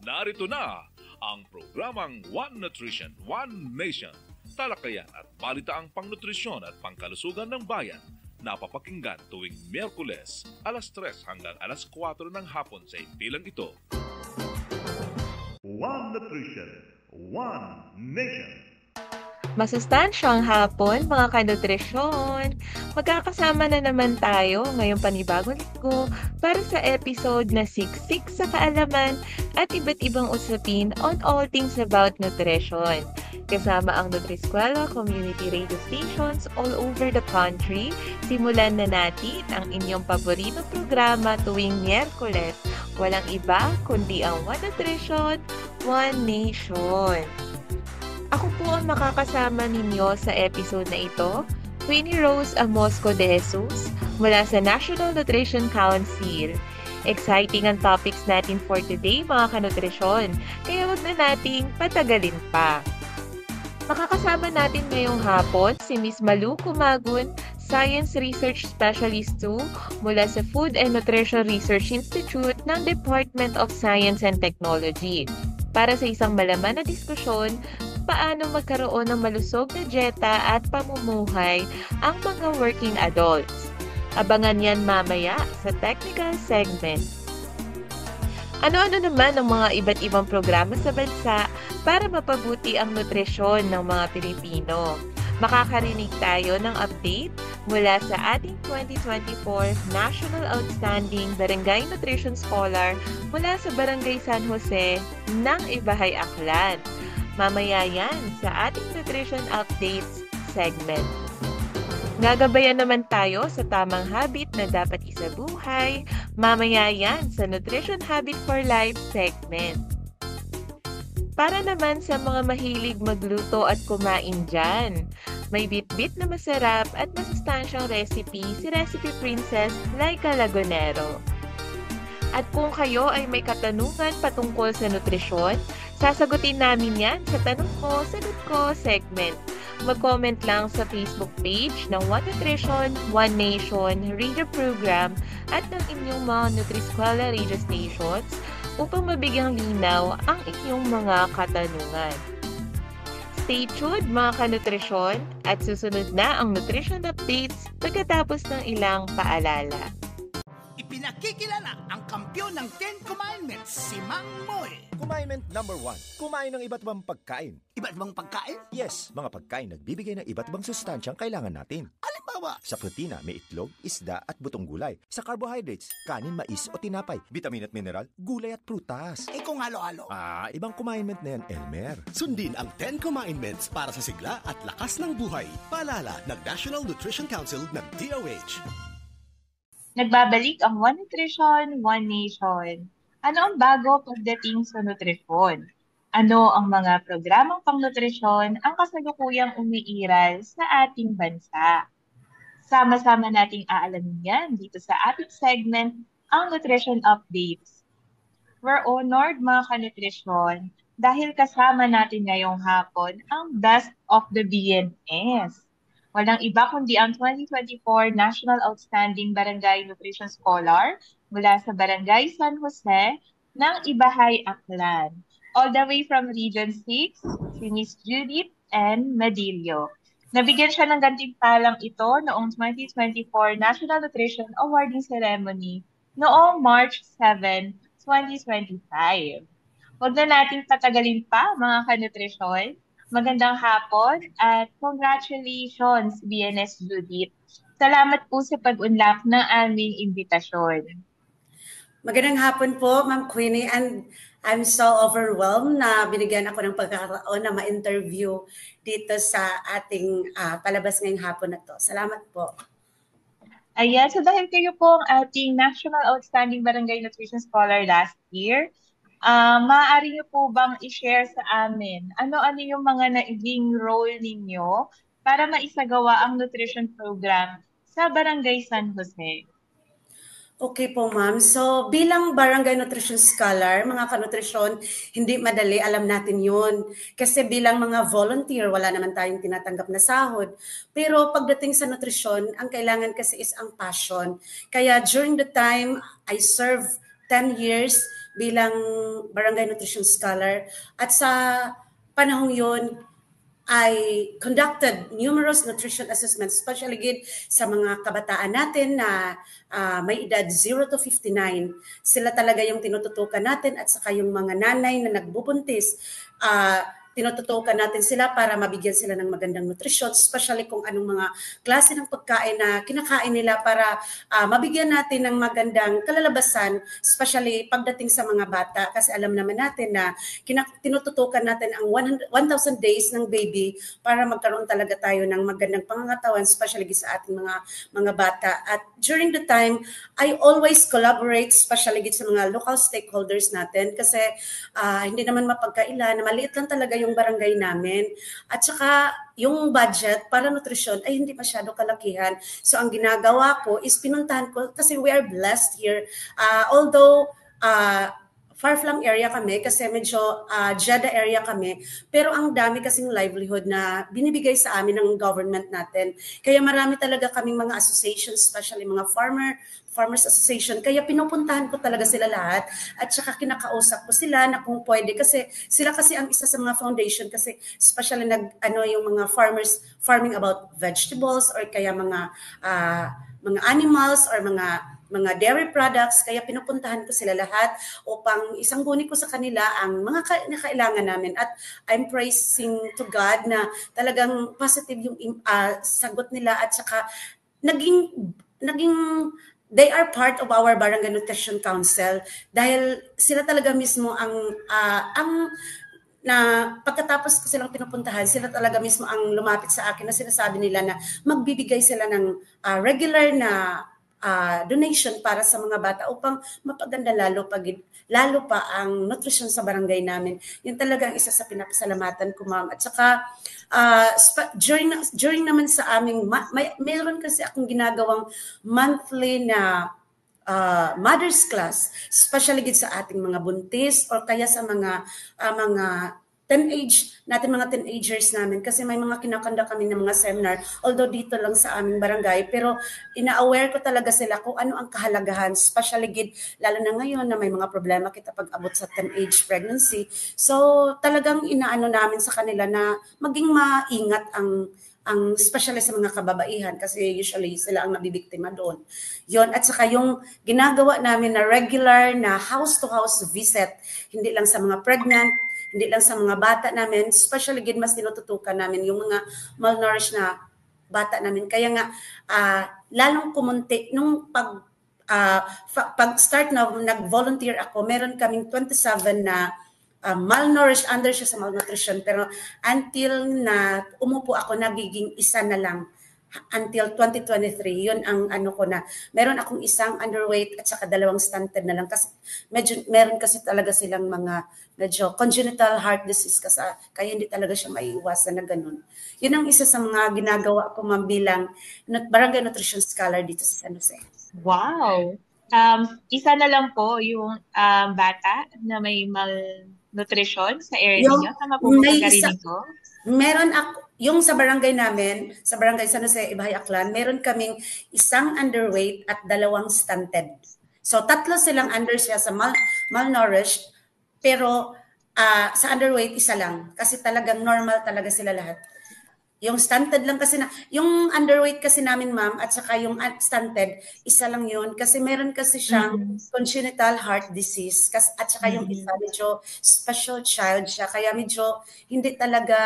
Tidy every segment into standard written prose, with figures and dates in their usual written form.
Narito na ang programang One Nutrition, One Nation. Talakayan at balitaang pangnutrisyon at pangkalusugan ng bayan. Napapakinggan tuwing Miyerkules, alas 3 hanggang alas 4 ng hapon sa impilang ito. One Nutrition, One Nation. Masustansyang hapon, mga kanutrisyon! Magkakasama na naman tayo ngayong panibagong linggo para sa episode na Siksik sa Kaalaman at iba't ibang usapin on all things about nutrition. Kasama ang Nutriskwela community radio stations all over the country, simulan na natin ang inyong paborito programa tuwing Miyerkules. Walang iba kundi ang One Nutrition, One Nation. Ako po ang makakasama ninyo sa episode na ito, Queenie Rose Amosco de Jesus mula sa National Nutrition Council. Exciting ang topics natin for today mga kanutrisyon, kaya wag na nating patagalin pa. Makakasama natin ngayong hapon si Ms. Malu Kumagun, Science Research Specialist 2 mula sa Food and Nutrition Research Institute ng Department of Science and Technology. Para sa isang malaman na diskusyon, paano magkaroon ng malusog na dieta at pamumuhay ang mga working adults. Abangan yan mamaya sa technical segment. Ano-ano naman ang mga iba't ibang programa sa bansa para mapabuti ang nutrisyon ng mga Pilipino. Makakarinig tayo ng update mula sa ating 2024 National Outstanding Barangay Nutrition Scholar mula sa Barangay San Jose ng Ibahay Aklan. Mamaya yan sa ating Nutrition Updates segment. Gagabayan naman tayo sa tamang habit na dapat isabuhay. Mamaya yan sa Nutrition Habit for Life segment. Para naman sa mga mahilig magluto at kumain dyan, may bit-bit na masarap at masustansyang recipe si Recipe Princess Laika Lagunero. At kung kayo ay may katanungan patungkol sa nutrisyon, sasagutin namin yan sa Tanong Ko, Sagot Ko segment. Mag-comment lang sa Facebook page ng One Nutrition, One Nation radio program at ng inyong mga Nutriskwela radio stations upang mabigyang linaw ang inyong mga katanungan. Stay tuned mga kanutrisyon at susunod na ang Nutrition Updates pagkatapos ng ilang paalala. Ipinakikilala ang kampyon ng 10 Commandments, si Mang Moy. Commandment number 1, kumain ng iba't ibang pagkain. Iba't ibang pagkain? Yes, mga pagkain nagbibigay ng iba't ibang sustansyang kailangan natin. Halimbawa, sa protina, may itlog, isda at butong gulay. Sa carbohydrates, kanin, mais o tinapay. Vitamin at mineral, gulay at prutas. kung halo-halo. Ibang commandment na yan, Elmer. Sundin ang 10 Commandments para sa sigla at lakas ng buhay. Paalala ng National Nutrition Council ng DOH. Nagbabalik ang One Nutrition, One Nation. Ano ang bago pagdating sa nutrisyon? Ano ang mga programang pangnutrisyon ang kasalukuyang umiiral sa ating bansa? Sama-sama nating aalamin yan dito sa ating segment, ang Nutrition Updates. We're honored mga kanutrisyon dahil kasama natin ngayong hapon ang best of the BNS. Walang iba kundi ang 2024 National Outstanding Barangay Nutrition Scholar mula sa Barangay San Jose ng Ibahay Aklan. All the way from Region 6, si Miss Judith N. Medillo. Nabigyan siya ng gantimpalang ito noong 2024 National Nutrition Awarding Ceremony noong March 7, 2025. Huwag na nating patagalin pa mga kanutrisyon. Magandang hapon at congratulations, BNS Judith. Salamat po sa pag-unlak ng aming imbitasyon. Magandang hapon po, Ma'am Queenie, and I'm so overwhelmed na binigyan ako ng pagkakataon na ma-interview dito sa ating palabas ngayong hapon na to. Salamat po. Ayan, so dahil kayo po ang ating National Outstanding Barangay Nutrition Scholar last year, maaari niyo po bang i-share sa amin ano-ano yung mga naging role ninyo para maisagawa ang nutrition program sa Barangay San Jose? Okay po, ma'am. So, bilang Barangay Nutrition Scholar, mga kanutrisyon, hindi madali, alam natin yun. Kasi bilang mga volunteer, wala naman tayong tinatanggap na sahod. Pero pagdating sa nutrisyon, ang kailangan kasi is ang passion. Kaya during the time I serve 10 years bilang Barangay Nutrition Scholar. At sa panahong yun, I conducted numerous nutrition assessments, especially sa mga kabataan natin na may edad 0 to 59. Sila talaga yung tinututukan natin at saka yung mga nanay na nagbubuntis, tinututukan natin sila para mabigyan sila ng magandang nutrisyon, especially kung anong mga klase ng pagkain na kinakain nila para mabigyan natin ng magandang kalalabasan, especially pagdating sa mga bata. Kasi alam naman natin na tinututukan natin ang 1,000 days ng baby para magkaroon talaga tayo ng magandang pangangatawan, especially sa ating mga bata. At during the time, I always collaborate, especially sa mga local stakeholders natin kasi hindi naman mapagkaila na maliit lang talaga yung barangay namin. At saka yung budget para nutrisyon ay hindi masyado kalakihan. So ang ginagawa ko is pinuntahan ko kasi we are blessed here. Although far-flung area kami kasi medyo Jeddah area kami, pero ang dami kasing livelihood na binibigay sa amin ng government natin. Kaya marami talaga kaming mga associations, especially mga Farmers Association. Kaya pinupuntahan ko talaga sila lahat at saka kinakausap ko sila na kung pwede kasi sila kasi ang isa sa mga foundation kasi especially yung mga farming about vegetables or kaya mga animals or mga dairy products, kaya pinupuntahan ko sila lahat upang isangguni ko sa kanila ang mga kailangan namin. At I'm praising to God na talagang positive yung sagot nila at saka naging they are part of our Barangay Nutrition Council dahil sila talaga mismo ang na pagkatapos ko silang pinupuntahan, sila talaga mismo ang lumapit sa akin na sinasabi nila na magbibigay sila ng regular na donation para sa mga bata upang mapaganda lalo pa ang nutrisyon sa barangay namin. Yun talaga ang isa sa pinapasalamatan ko, ma'am. At saka during naman sa aming mayroon kasi akong ginagawang monthly na mother's class, especially sa ating mga buntis or kaya sa mga mga teenagers namin kasi may mga kinakanda kami ng mga seminar, although dito lang sa aming barangay, pero ina-aware ko talaga sila kung ano ang kahalagahan, especially lalo na ngayon na may mga problema kita pag abot sa teenage pregnancy. So talagang inaano namin sa kanila na maging maingat ang especially sa mga kababaihan kasi usually sila ang nabibiktima doon. Yon, at saka yung ginagawa namin na regular na house-to-house visit, hindi lang sa mga pregnant, hindi lang sa mga bata namin, especially mas tinututukan namin yung mga malnourished na bata namin. Kaya nga, lalong kumunti, nung pag-start na nag-volunteer ako, meron kaming 27 na malnourished, under siya sa malnutrition. Pero until na umupo ako, nagiging isa na lang. Until 2023, yun ang ko na. Meron akong isang underweight at saka 2 stunted na lang kasi meron kasi talaga silang mga medyo congenital heart disease kasi kaya hindi talaga siya maiiwasan na ganun. Yun ang isa sa mga ginagawa ko, ma'am, bilang Barangay Nutrition Scholar dito sa San Jose. Wow! Isa na lang po yung bata na may malnutrition sa area niyo. Tama po ba pagkarinig ko? Meron ako, yung sa barangay namin, sa barangay San Jose, Ibahay, Aklan, meron kaming isang underweight at 2 stunted. So 3 silang under siya sa malnourished, pero sa underweight, 1 lang. Kasi talagang normal talaga sila lahat. Yung stunted lang kasi yung underweight kasi namin, ma'am, at saka yung stunted, 1 lang yun. Kasi meron kasi siyang congenital heart disease. At saka yung isa, medyo special child siya. Kaya medyo hindi talaga,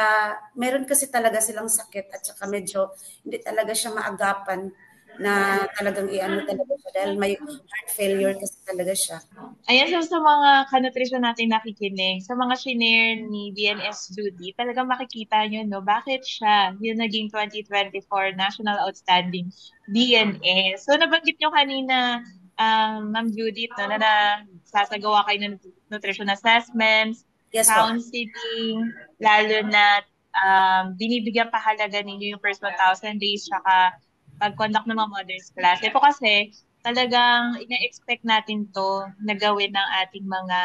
meron kasi talaga silang sakit. At saka medyo hindi talaga siya maagapan na talagang talaga siya dahil may heart failure kasi talaga siya. Ayan, so sa mga kanutrisyon natin nakikinig, sa mga shinare ni BNS Judy, talagang makikita nyo, no, bakit siya yung naging 2024 National Outstanding BNS. So nabanggit nyo kanina, Ma'am Judy, no, na sasagawa kayo ng nutrition assessments, yes, counseling, lalo na binibigyan pahalaga ninyo yung first 1,000 days, saka pag-conduct ng mga mother's class. Ito kasi talagang ina-expect natin to na gawin ng ating mga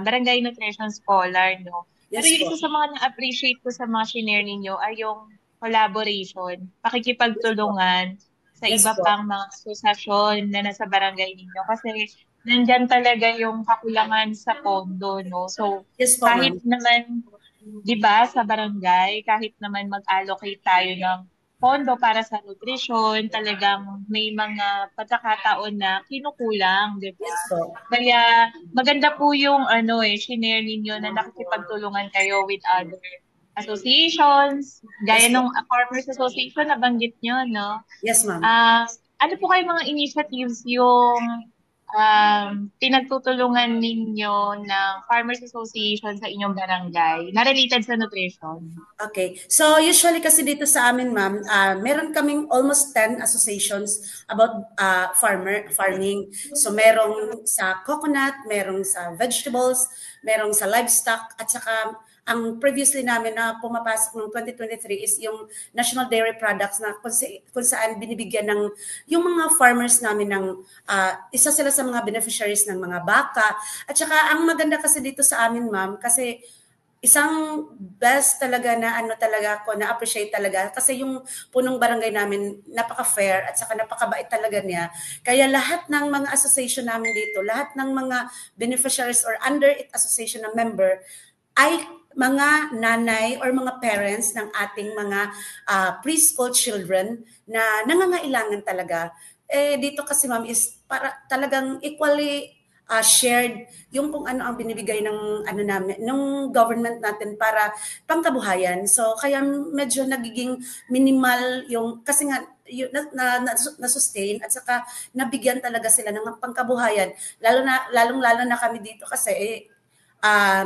barangay nutrition scholar, no? Yes, pero yung isa sa mga na-appreciate ko sa mga shinare ninyo ay yung collaboration, pakikipagtulungan sa iba pang mga asosasyon na nasa barangay ninyo. Kasi nandyan talaga yung kakulangan sa pondo, no? So, Yes po, kahit ma'am. naman, di ba, sa barangay, kahit naman mag-allocate tayo ng pondo para sa nutrisyon, talagang may mga pagkakataon na kinukulang, di ba? Yes po. Kaya maganda po yung shinare ninyo na nakikipagtulungan kayo with other associations, gaya Yes po. ng Farmers Association na banggit nyo, no? Yes, ma'am. Ano po kayo mga initiatives yung pinagtutulungan ninyo ng Farmers Association sa inyong barangay na related sa nutrition? Okay. So usually kasi dito sa amin, ma'am, meron kaming almost 10 associations about farming. So merong sa coconut, merong sa vegetables, merong sa livestock, at saka ang previously namin na pumapasok ng 2023 is yung National Dairy Products na kung saan binibigyan ng yung mga farmers namin ng isa sila sa mga beneficiaries ng mga baka. At saka ang maganda kasi dito sa amin, ma'am, kasi isang best talaga na talaga ako na appreciate talaga kasi yung punong barangay namin napaka-fair at saka napakabait talaga niya. Kaya lahat ng mga association namin dito, lahat ng mga beneficiaries or under it association na member ay mga nanay or mga parents ng ating mga preschool children na nangangailangan talaga. Dito kasi, ma'am, is para talagang equally shared yung kung ano ang binibigay ng namin ng government natin para pangkabuhayan. So kaya medyo nagiging minimal yung kasi nga na sustain at saka nabigyan talaga sila ng pangkabuhayan. Lalong na kami dito kasi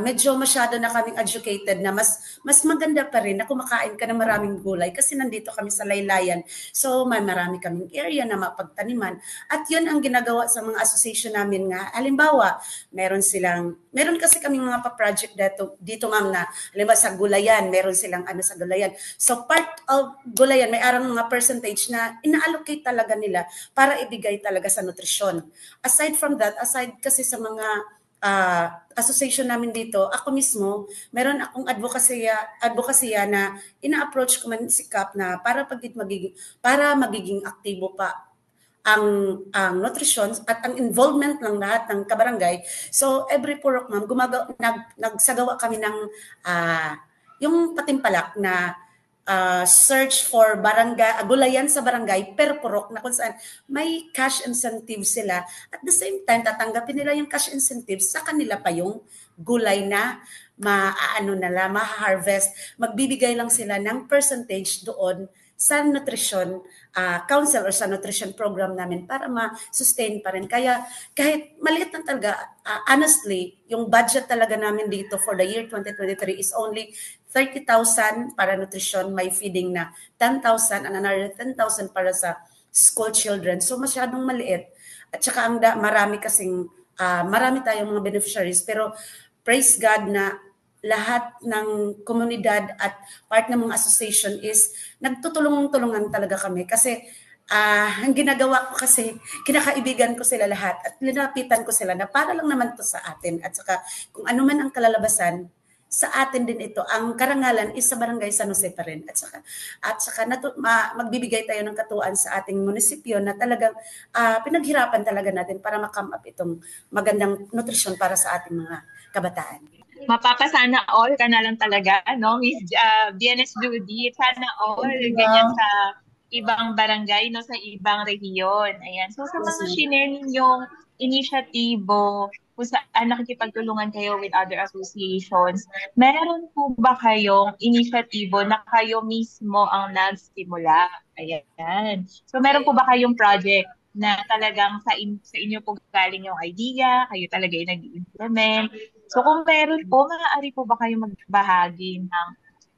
medyo masyado na kaming educated na mas maganda pa rin na kumakain ka ng maraming gulay kasi nandito kami sa laylayan. So may marami kaming area na mapagtaniman. At yun ang ginagawa sa mga association namin nga. Halimbawa, meron kasi kaming mga pa-project dito ma'am na halimbawa sa gulayan, meron silang sa gulayan. So part of gulayan, may arang mga percentage na ina-allocate talaga nila para ibigay talaga sa nutrisyon. Aside from that, aside kasi sa mga association namin dito, ako mismo, meron akong advokasya na ina-approach ko man si CAP na para magiging aktibo pa ang nutrisyon at ang involvement ng lahat ng kabarangay. So every purok, ma'am, nagsagawa kami ng yung patimpalak na search for gulayan sa barangay per purok na kung saan may cash incentive sila. At the same time, tatanggapin nila yung cash incentive sa kanila pa yung gulay na ma-harvest. Magbibigay lang sila ng percentage doon sa nutrition council or sa nutrition program namin para ma-sustain pa rin. Kaya kahit maliit lang talaga, honestly, yung budget talaga namin dito for the year 2023 is only 30,000 para nutrition, may feeding na 10,000 and another 10,000 para sa school children. So masyadong maliit. At saka marami tayong mga beneficiaries, pero praise God na lahat ng komunidad at part ng mga association is nagtutulungan talaga kami kasi ang ginagawa ko kasi kinakaibigan ko sila lahat at linapitan ko sila na para lang naman to sa atin at saka kung ano man ang kalalabasan sa atin din ito. Ang karangalan is sa Barangay San Jose pa rin. At saka magbibigay tayo ng katuwaan sa ating munisipyo na talagang pinaghirapan talaga natin para ma-come up itong magandang nutrisyon para sa ating mga kabataan. Mapapasana all ka na lang talaga, no? Miss BNS Judy, sana all ganyan sa ibang barangay, no? Sa ibang rehiyon. Ayan. So sa mga shinare ninyong inisyatibo, kung saan nakikipagtulungan kayo with other associations, meron po ba kayong inisyatibo na kayo mismo ang nagsimula? Ayan. So meron po ba kayong project na talagang sa inyo po galing yung idea, kayo talaga yung nag-implement? So kung meron po, maaari po ba kayo magbahagi ng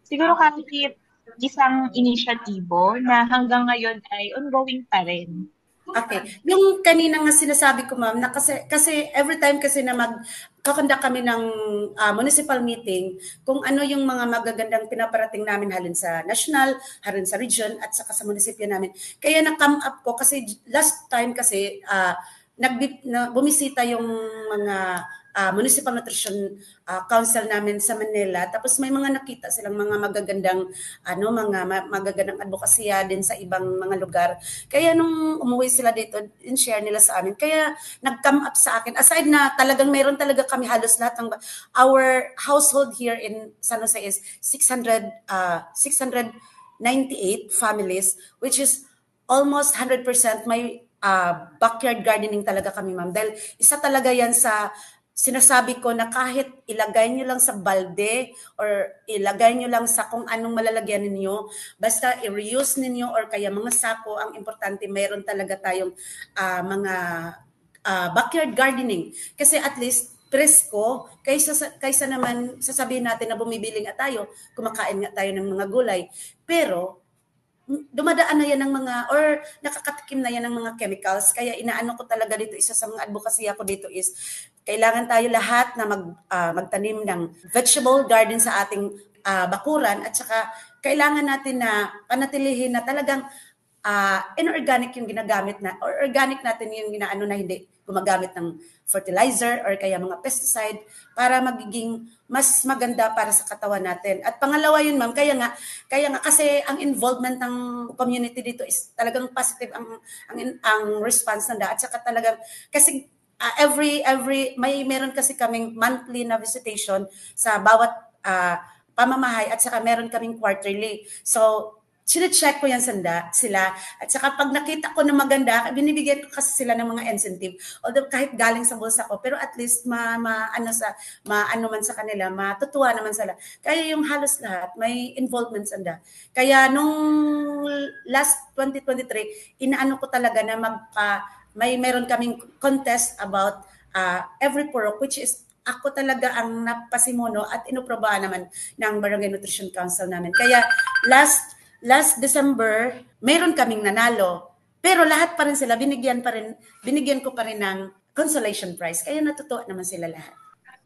siguro kahit isang inisyatibo na hanggang ngayon ay ongoing pa rin? Okay. Yung kanina nga sinasabi ko, ma'am, na kasi every time kasi na magkakondak kami ng municipal meeting, kung ano yung mga magagandang pinaparating namin halin sa national, halin sa region, at saka sa munisipyo namin. Kaya na-come up ko kasi last time kasi bumisita yung mga Municipal Nutrition Council namin sa Manila. Tapos may mga nakita silang mga magagandang magagandang advokasya din sa ibang mga lugar. Kaya nung umuwi sila dito, in-share nila sa amin. Kaya nag-come up sa akin. Aside na talagang meron talaga kami halos lahat ng our household here in San Jose is 698 families, which is almost 100% may backyard gardening talaga kami, ma'am. Dahil isa talaga yan sa sinasabi ko na kahit ilagay nyo lang sa balde or ilagay nyo lang sa kung anong malalagyan ninyo, basta i-reuse ninyo or kaya mga sako, ang importante mayroon talaga tayong mga backyard gardening. Kasi at least presko, kaysa naman sasabihin natin na bumibili nga tayo, kumakain nga tayo ng mga gulay. Pero dumadaan na yan ng mga, or nakakatikim na yan ng mga chemicals. Kaya inaano ko talaga dito, isa sa mga advokasya ko dito is, kailangan tayo lahat na magtanim ng vegetable garden sa ating bakuran, at saka kailangan natin na panatilihin na talagang inorganic yung ginagamit na, or organic natin yung ginaano na hindi gumagamit ng fertilizer or kaya mga pesticide para magiging mas maganda para sa katawan natin. At pangalawa yun, ma'am, kaya nga kasi ang involvement ng community dito is talagang positive ang response nila. At saka talagang kasi every meron kasi kaming monthly na visitation sa bawat pamamahay, at saka meron kaming quarterly. So sine-check ko yan sila. At saka pag nakita ko na maganda, binibigyan ko kasi sila ng mga incentive. Although kahit galing sa bulsa ko, pero at least maano man sa kanila, matutuwa naman sila. Kaya yung halos lahat, may involvement sila. Kaya nung last 2023, inaano ko talaga na meron kaming contest about every purok, which is ako talaga ang napasimuno at inuprobahan naman ng Barangay Nutrition Council namin. Kaya last December, meron kaming nanalo. Pero lahat pa rin sila, binigyan ko pa rin ng consolation prize. Kaya natutuwa naman sila lahat.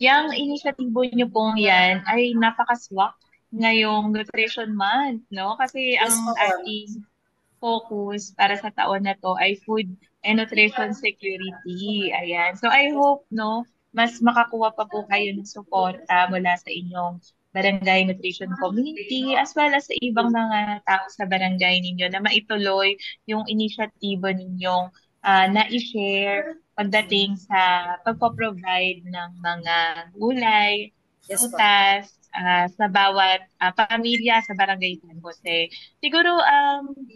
Yang inisyatibo niyo pong yan ay napakaswak ngayong Nutrition Month, no? Kasi Yes, ang ating focus para sa taon na to ay food and nutrition security. Ayan. So I hope, no, mas makakuha pa po kayo ng suporta mula sa inyong barangay nutrition community as well as sa ibang mga tao sa barangay ninyo na maituloy yung inisyatibo ninyong na-i-share pagdating sa pagpo-provide ng mga gulay, prutas, sa bawat pamilya sa barangay San Jose. Siguro,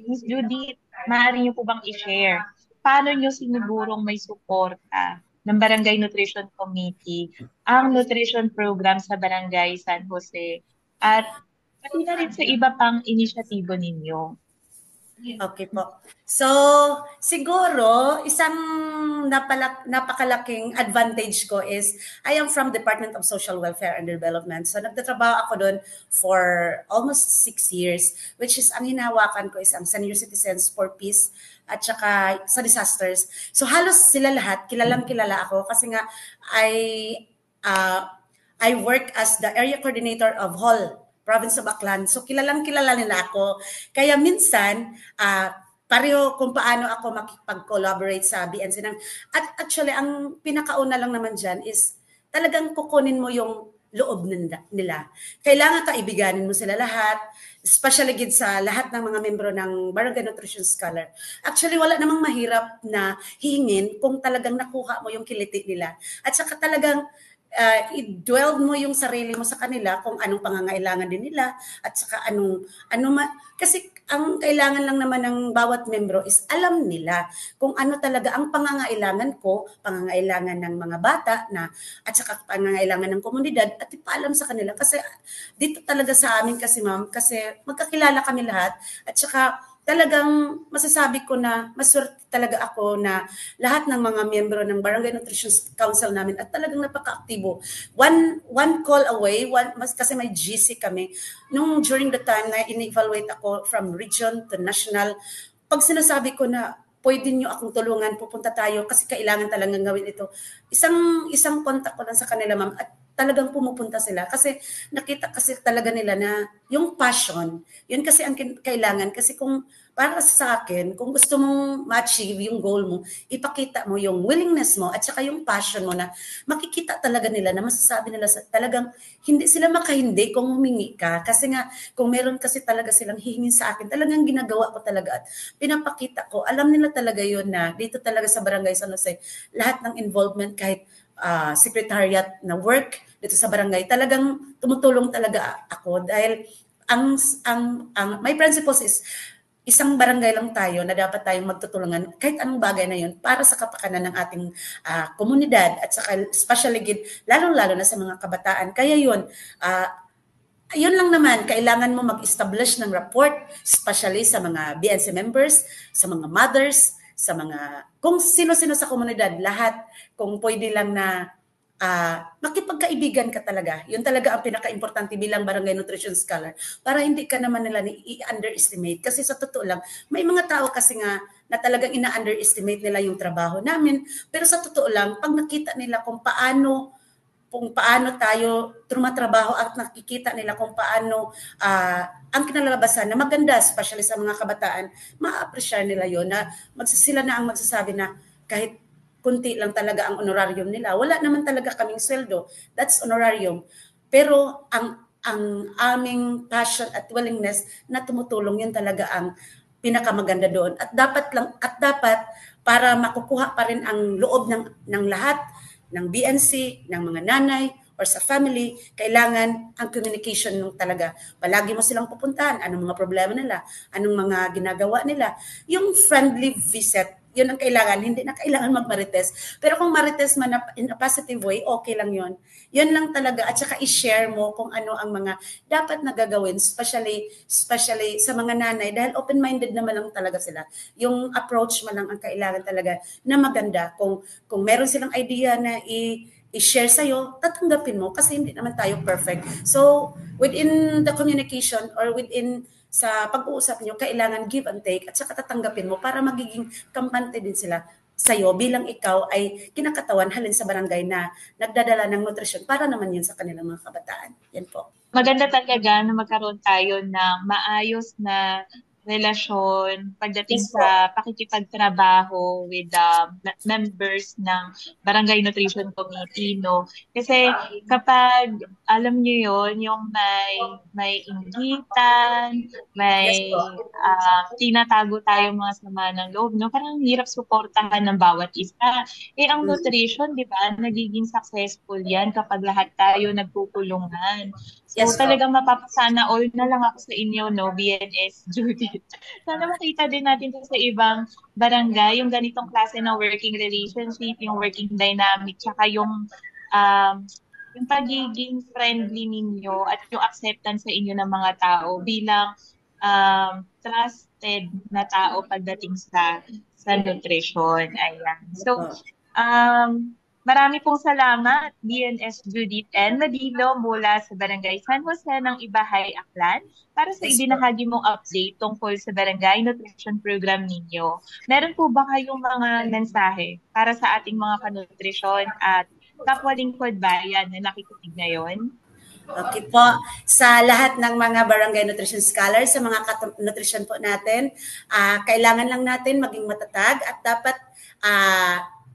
Ms. Judith, maaari niyo po bang i-share paano niyo sinigurong may suporta ng Barangay Nutrition Committee ang nutrition program sa Barangay San Jose at pati na rin sa iba pang inisyatibo ninyo? Okay po. So, siguro, isang napakalaking advantage ko is I am from Department of Social Welfare and Development. So, nagtatrabaho ako doon for almost 6 years, which is ang hinahawakan ko is ang Senior Citizens for Peace at saka sa disasters. So, halos sila lahat, kilala ako kasi nga I work as the area coordinator of Hall, Province of Aklan. So kilala nila ako. Kaya minsan, pareho kung paano ako makipag-collaborate sa BNC. At actually, ang pinakauna lang naman dyan is talagang kukunin mo yung loob nila. Kailangan kaibiganin mo sila lahat, especially sa lahat ng mga membro ng Barangay Nutrition Scholar. Actually, wala namang mahirap na hingin kung talagang nakuha mo yung kiliti nila. At saka talagang i-dwell mo yung sarili mo sa kanila kung anong pangangailangan din nila at saka kasi ang kailangan lang naman ng bawat membro is alam nila kung ano talaga ang pangangailangan ko, pangangailangan ng mga bata at saka pangangailangan ng komunidad at ipaalam sa kanila kasi dito talaga sa amin kasi ma'am, kasi magkakilala kami lahat at saka talagang masasabi ko na maswerte talaga ako na lahat ng mga miyembro ng Barangay Nutrition Council namin at talagang napaka-aktibo. One call away, kasi may GC kami. During the time na in-evaluate ako from region to national, pag sinasabi ko na pwede nyo akong tulungan, pupunta tayo kasi kailangan talagang gawin ito. Isang contact ko lang sa kanila, ma'am, at talagang pumupunta sila kasi nakita kasi talaga nila na yung passion, yun kasi ang kailangan kasi kung para sa akin, kung gusto mong ma-achieve yung goal mo, ipakita mo yung willingness mo at saka yung passion mo na makikita talaga nila na masasabi nila talagang hindi sila makahindi kung humingi ka. Kasi nga, kung meron kasi talaga silang hihingin sa akin, talagang ginagawa ko talaga at pinapakita ko. Alam nila talaga yun na dito talaga sa Barangay San Jose, lahat ng involvement kahit secretariat na work dito sa barangay, talagang tumutulong talaga ako dahil ang my principles is isang barangay lang tayo na dapat tayong magtutulungan kahit anong bagay na yun para sa kapakanan ng ating komunidad at saka especially lalo-lalo na sa mga kabataan. Kaya yun, yun lang naman, kailangan mo mag-establish ng report, especially sa mga BNC members, sa mga mothers, sa mga, kung sino-sino sa komunidad, lahat, kung pwede lang na makipagkaibigan ka talaga. Yun talaga ang pinaka-importante bilang barangay nutrition scholar para hindi ka naman nila i-underestimate. Kasi sa totoo lang, may mga tao kasi nga na talagang ina-underestimate nila yung trabaho namin. Pero sa totoo lang, pag nakita nila kung paano tayo tumatrabaho at nakikita nila kung paano ang kinalabasan na maganda, especially sa mga kabataan, ma-appreciate nila yon na sila na ang magsasabi na kahit kunti lang talaga ang honorarium nila. Wala naman talaga kaming sweldo. That's honorarium. Pero ang aming passion at willingness na tumutulong, yun talaga ang pinakamaganda doon. At dapat para makukuha pa rin ang loob ng lahat, ng BNC, ng mga nanay, or sa family, kailangan ang communication nung talaga. Palagi mo silang pupuntahan, anong mga problema nila, anong mga ginagawa nila. Yung friendly visit, yun ang kailangan. Hindi na kailangan magmarites. Pero kung marites man in a positive way, okay lang yun. Yun lang talaga. At saka i-share mo kung ano ang mga dapat na gagawin, especially sa mga nanay, dahil open-minded naman lang talaga sila. Yung approach man lang ang kailangan talaga na maganda. Kung meron silang idea na i-share sa'yo, tatanggapin mo kasi hindi naman tayo perfect. So, within the communication or within sa pag-uusap nyo, kailangan give and take at saka tatanggapin mo para magiging kampante din sila sa'yo bilang ikaw ay kinakatawan halin sa barangay na nagdadala ng nutrisyon para naman yun sa kanilang mga kabataan. Yan po. Maganda talaga na magkaroon tayo ng maayos na relasyon pagdating sa pakikipagtrabaho with the members ng Barangay Nutrition Committee, no? Kasi kapag alam niyo yon, yung may inggitan, may tinatago tayong mga sama ng loob, no? Parang hirap suportahan ng bawat isa. Ang nutrition, di ba, nagiging successful yan kapag lahat tayo nagpupulungan. So talagang mapapasana all na lang ako sa inyo, no, BNS Judith. Sana makita din natin sa ibang barangay yung ganitong klase ng working relationship, yung working dynamic, tsaka yung pagiging friendly ninyo at yung acceptance sa inyo ng mga tao bilang trusted na tao pagdating sa nutrition. Ayan. So, marami pong salamat, BNS Judith N. Madilo mula sa Barangay San Jose ng Ibahay, Aklan, para sa ibinahagi mong update tungkol sa Barangay Nutrition Program ninyo. Meron po ba kayong mga mensahe para sa ating mga kanutrisyon at kapwa lingkod bayan na nakikinig ngayon? Okay po. Sa lahat ng mga barangay nutrition scholars, sa mga nutrition po natin, kailangan lang natin maging matatag at dapat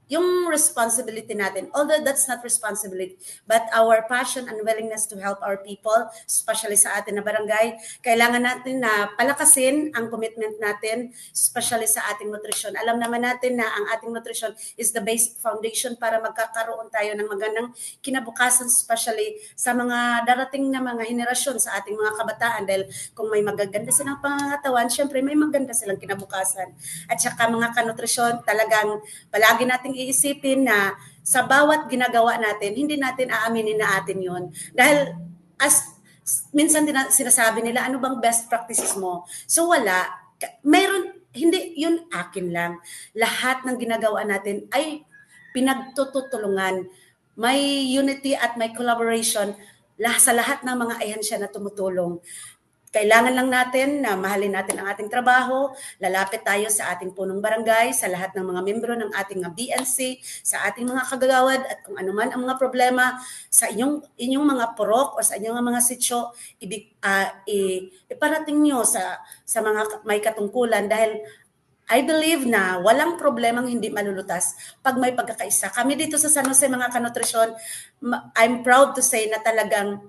yung responsibility natin, although that's not responsibility, but our passion and willingness to help our people, especially sa atin na barangay, kailangan natin na palakasin ang commitment natin, especially sa ating nutrition. Alam naman natin na ang ating nutrition is the basic foundation para magkakaroon tayo ng magandang kinabukasan, especially sa mga darating na mga henerasyon sa ating mga kabataan. Dahil kung may magaganda silang pangangatawan, syempre may maganda silang kinabukasan. At saka mga kanutrisyon, talagang palagi nating iisipin na sa bawat ginagawa natin, hindi natin aaminin na atin yun. Dahil minsan sinasabi nila, ano bang best practices mo? So wala. Meron, hindi, yun akin lang. Lahat ng ginagawa natin ay pinagtutulungan. May unity at may collaboration sa lahat ng mga ahensya na tumutulong. Kailangan lang natin na mahalin natin ang ating trabaho, lalapit tayo sa ating punong barangay, sa lahat ng mga membro ng ating mga BNC, sa ating mga kagawad at kung ano man ang mga problema sa inyong mga purok o sa inyong mga sityo, iparating nyo sa mga may katungkulan dahil I believe na walang problemang hindi malulutas pag may pagkakaisa. Kami dito sa San Jose mga kanutrisyon, I'm proud to say na talagang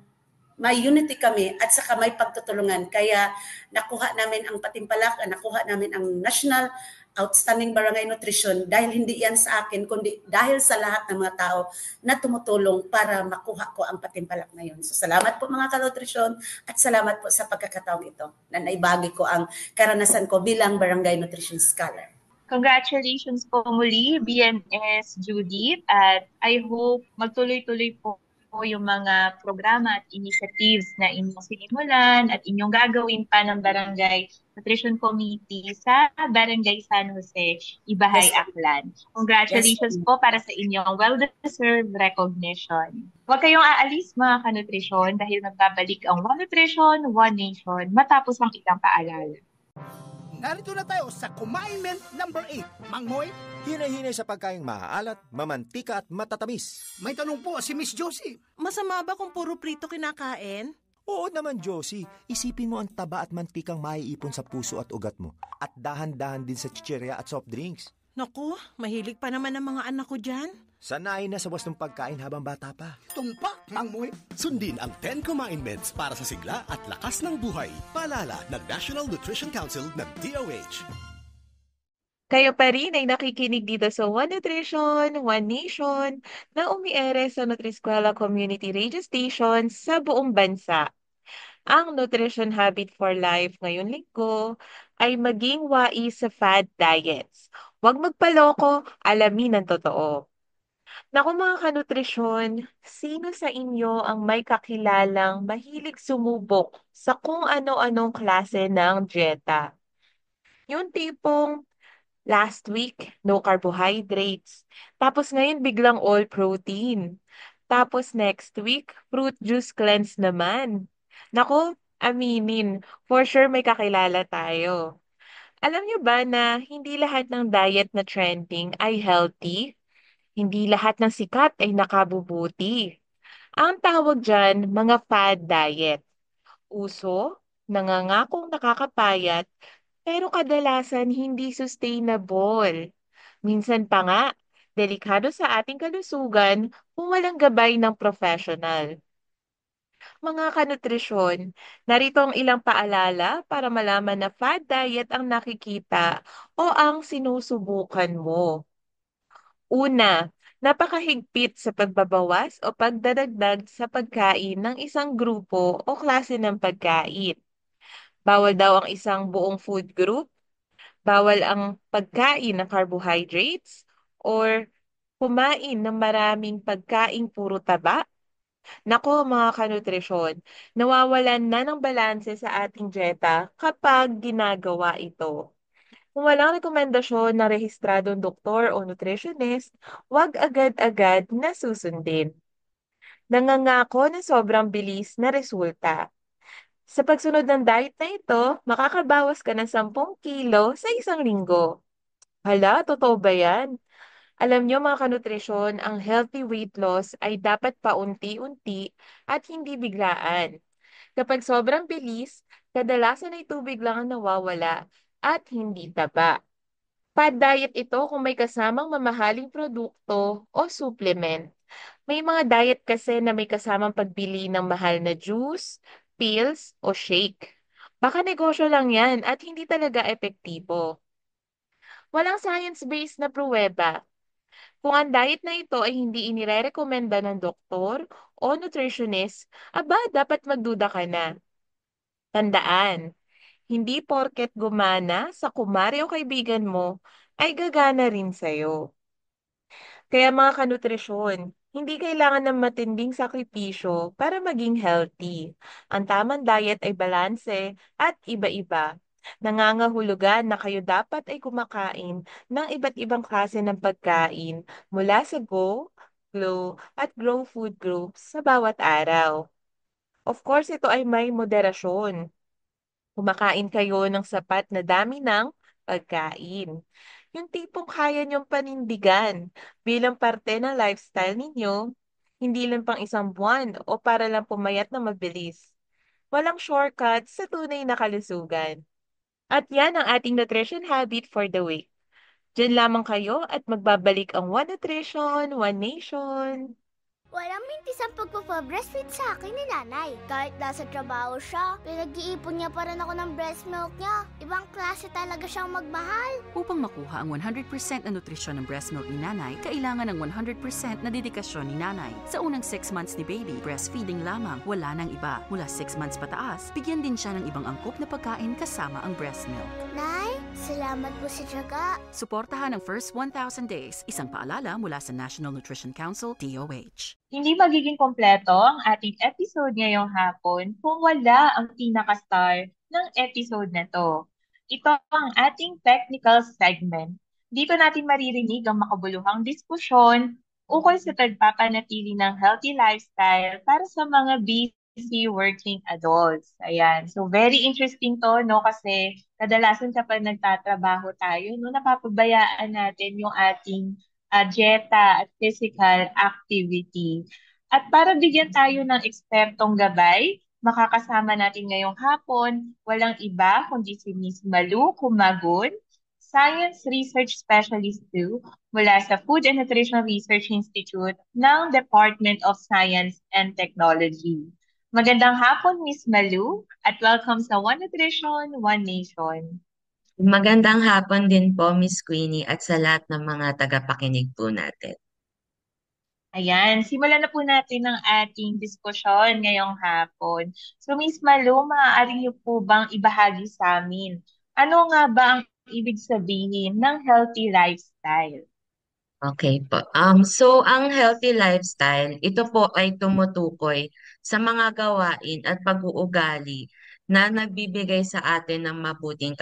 may unity kami at saka may pagtutulungan. Kaya nakuha namin ang Patimpalak, nakuha namin ang National Outstanding Barangay Nutrition dahil hindi yan sa akin, kundi dahil sa lahat ng mga tao na tumutulong para makuha ko ang Patimpalak na yun. So salamat po mga kanutrisyon at salamat po sa pagkakataong ito na naibagi ko ang karanasan ko bilang Barangay Nutrition Scholar. Congratulations po muli, BNS Judith, at I hope magtuloy-tuloy po yung mga programa at initiatives na inyong sinimulan at inyong gagawin pa ng Barangay Nutrition Committee sa Barangay San Jose, Ibahay, Yes. Aklan. Congratulations Yes. po para sa inyong well-deserved recognition. Huwag kayong aalis mga kanutrisyon dahil magbabalik ang One Nutrition, One Nation matapos ang ilang paalala. Narito na tayo sa Kumainment number 8. Manghoy, Hinay-hinay sa pagkaing maaalat, mamantika at matatamis. may tanong po si Miss Josie. Masama ba kung puro prito kinakain? Oo naman, Josie. Isipin mo ang taba at mantikang maiipon sa puso at ugat mo. At dahan-dahan din sa chichirya at soft drinks. Naku, mahilig pa naman ang mga anak ko dyan. Sanayin na sa wastong pagkain habang bata pa. Tumpak, Manghoy. Sundin ang 10 Kumainments para sa sigla at lakas ng buhay. Paalala ng National Nutrition Council ng DOH. Kayo pa rin ay nakikinig dito sa One Nutrition, One Nation na umiere sa Nutriskwela Community Radio Station sa buong bansa. Ang Nutrition Habit for Life ngayong linggo ay maging wais sa fad diets. Huwag magpaloko, alamin ang totoo. Naku mga kanutrisyon, sino sa inyo ang may kakilalang mahilig sumubok sa kung ano-anong klase ng dieta? Yung tipong last week, no carbohydrates. Tapos ngayon biglang all protein. Tapos next week, fruit juice cleanse naman. Nako, aminin, for sure may kakilala tayo. Alam niyo ba na hindi lahat ng diet na trending ay healthy? Hindi lahat ng sikat ay nakabubuti. Ang tawag dyan, mga fad diet. Uso, nangangakong nakakapayat, pero kadalasan hindi sustainable. Minsan pa nga, delikado sa ating kalusugan kung walang gabay ng professional. Mga kanutrisyon, narito ang ilang paalala para malaman na fad diet ang nakikita o ang sinusubukan mo. Una, napakahigpit sa pagbabawas o pagdadagdag sa pagkain ng isang grupo o klase ng pagkain. Bawal daw ang isang buong food group, bawal ang pagkain ng carbohydrates, or kumain ng maraming pagkaing puro taba. Nako mga kanutrisyon, nawawalan na ng balanse sa ating dieta kapag ginagawa ito. Kung walang rekomendasyon ng rehistradong doktor o nutritionist, huwag agad-agad na susundin. Nangangako na sobrang bilis na resulta. Sa pagsunod ng diet na ito, makakabawas ka ng 10 kilo sa isang linggo. Hala, totoo ba yan? Alam nyo mga kanutrisyon, ang healthy weight loss ay dapat paunti-unti at hindi biglaan. Kapag sobrang bilis, kadalasan ay tubig lang ang nawawala at hindi taba. Fad diet ito kung may kasamang mamahaling produkto o supplement. May mga diet kasi na may kasamang pagbili ng mahal na juice, pills, o shake. Baka negosyo lang yan at hindi talaga epektibo. Walang science-based na pruweba. Kung ang diet na ito ay hindi inirerekomenda ng doktor o nutritionist, aba, dapat magduda ka na. Tandaan, hindi porket gumana sa kumari o kaibigan mo, ay gagana rin sa'yo. Kaya mga kanutrisyon, hindi kailangan ng matinding sakripisyo para maging healthy. Ang tamang diet ay balanse at iba-iba. Nangangahulugan na kayo dapat ay kumakain ng iba't ibang klase ng pagkain mula sa Go, Glow at Grow food groups sa bawat araw. Of course, ito ay may moderasyon. Kumakain kayo ng sapat na dami ng pagkain. Yung tipong kaya niyong panindigan bilang parte ng lifestyle ninyo, hindi lang pang isang buwan o para lang pumayat na mabilis. Walang shortcut sa tunay na kalusugan. At yan ang ating nutrition habit for the week. Diyan lamang kayo at magbabalik ang One Nutrition, One Nation. Walang mintis ang pagpapabreastfeed sa akin ni nanay. Kahit nasa trabaho siya, pinag-iipon niya pa rin ako ng breast milk niya. Ibang klase talaga siyang magmahal. Upang makuha ang 100% na nutrisyon ng breast milk ni nanay, kailangan ng 100% na dedikasyon ni nanay. Sa unang 6 months ni baby, breastfeeding lamang, wala nang iba. Mula 6 months pataas, bigyan din siya ng ibang angkop na pagkain kasama ang breast milk. Nay, salamat po sa tiyaga. Suportahan ang first 1,000 days, isang paalala mula sa National Nutrition Council, DOH. Hindi magiging kompleto ang ating episode ngayong hapon kung wala ang pinaka-star ng episode na to. Ito ang ating technical segment. Dito natin maririnig ang makabuluhang diskusyon ukol sa pagpapanatili ng healthy lifestyle para sa mga busy working adults. Ayan. So, very interesting to, no? Kasi kadalasan kapag nagtatrabaho tayo, no, napapabayaan natin yung ating dieta at physical activity. At para bigyan tayo ng ekspertong gabay, makakasama natin ngayong hapon, walang iba kundi si Miss Malu Kumagun, Science Research Specialist 2 mula sa Food and Nutrition Research Institute ng Department of Science and Technology. Magandang hapon, Miss Malu, at welcome sa One Nutrition, One Nation. Magandang hapon din po, Miss Queenie, at sa lahat ng mga tagapakinig po natin. Ayan, simulan na po natin ang ating diskusyon ngayong hapon. So, Miss Malu, maaari niyo po bang ibahagi sa amin? Ano nga ba ang ibig sabihin ng healthy lifestyle? Okay po. So ang healthy lifestyle, ito po ay tumutukoy sa mga gawain at pag-uugali na nagbibigay sa atin ng mabuting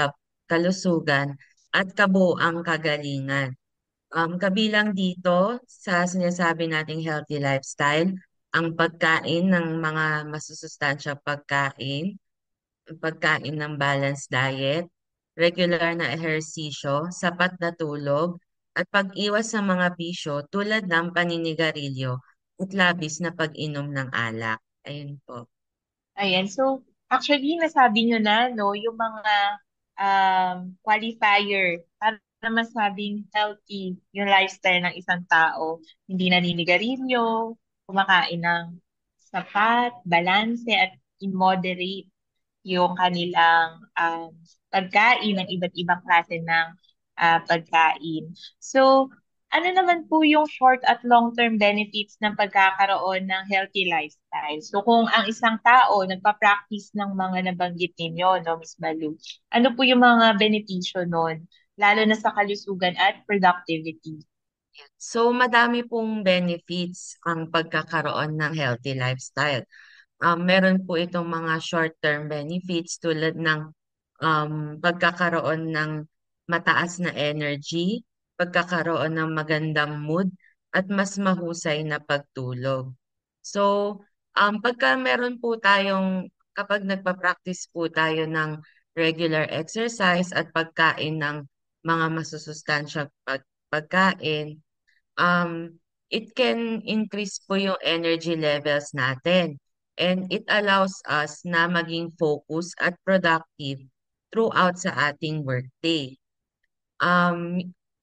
kalusugan at kabuuang kagalingan. Kabilang dito sa sinasabi nating healthy lifestyle, ang pagkain ng mga masusustansyang pagkain, pagkain ng balanced diet, regular na ehersisyo, sapat na tulog, at pag-iwas sa mga bisyo tulad ng paninigarilyo at labis na pag-inom ng alak. Ayun po. Ayan, so actually nasabi nyo na, no, yung mga qualifier para masabing healthy yung lifestyle ng isang tao. Hindi naninigarilyo, kumakain ng sapat, balanse, at immoderate yung kanilang pagkain ng iba't ibang klase ng pagkain. So, ano naman po yung short at long-term benefits ng pagkakaroon ng healthy lifestyle? So, kung ang isang tao nagpa-practice ng mga nabanggit ninyo, no, Ms. Malu, ano po yung mga benepisyo nun, lalo na sa kalusugan at productivity? So, madami pong benefits ang pagkakaroon ng healthy lifestyle. Meron po itong mga short-term benefits tulad ng pagkakaroon ng mataas na energy, pagkakaroon ng magandang mood, at mas mahusay na pagtulog. So, pagka meron po tayong, kapag nagpa-practice po tayo ng regular exercise at pagkain ng mga masusustansyang pagkain, it can increase po yung energy levels natin. And it allows us na maging focused at productive throughout sa ating workday.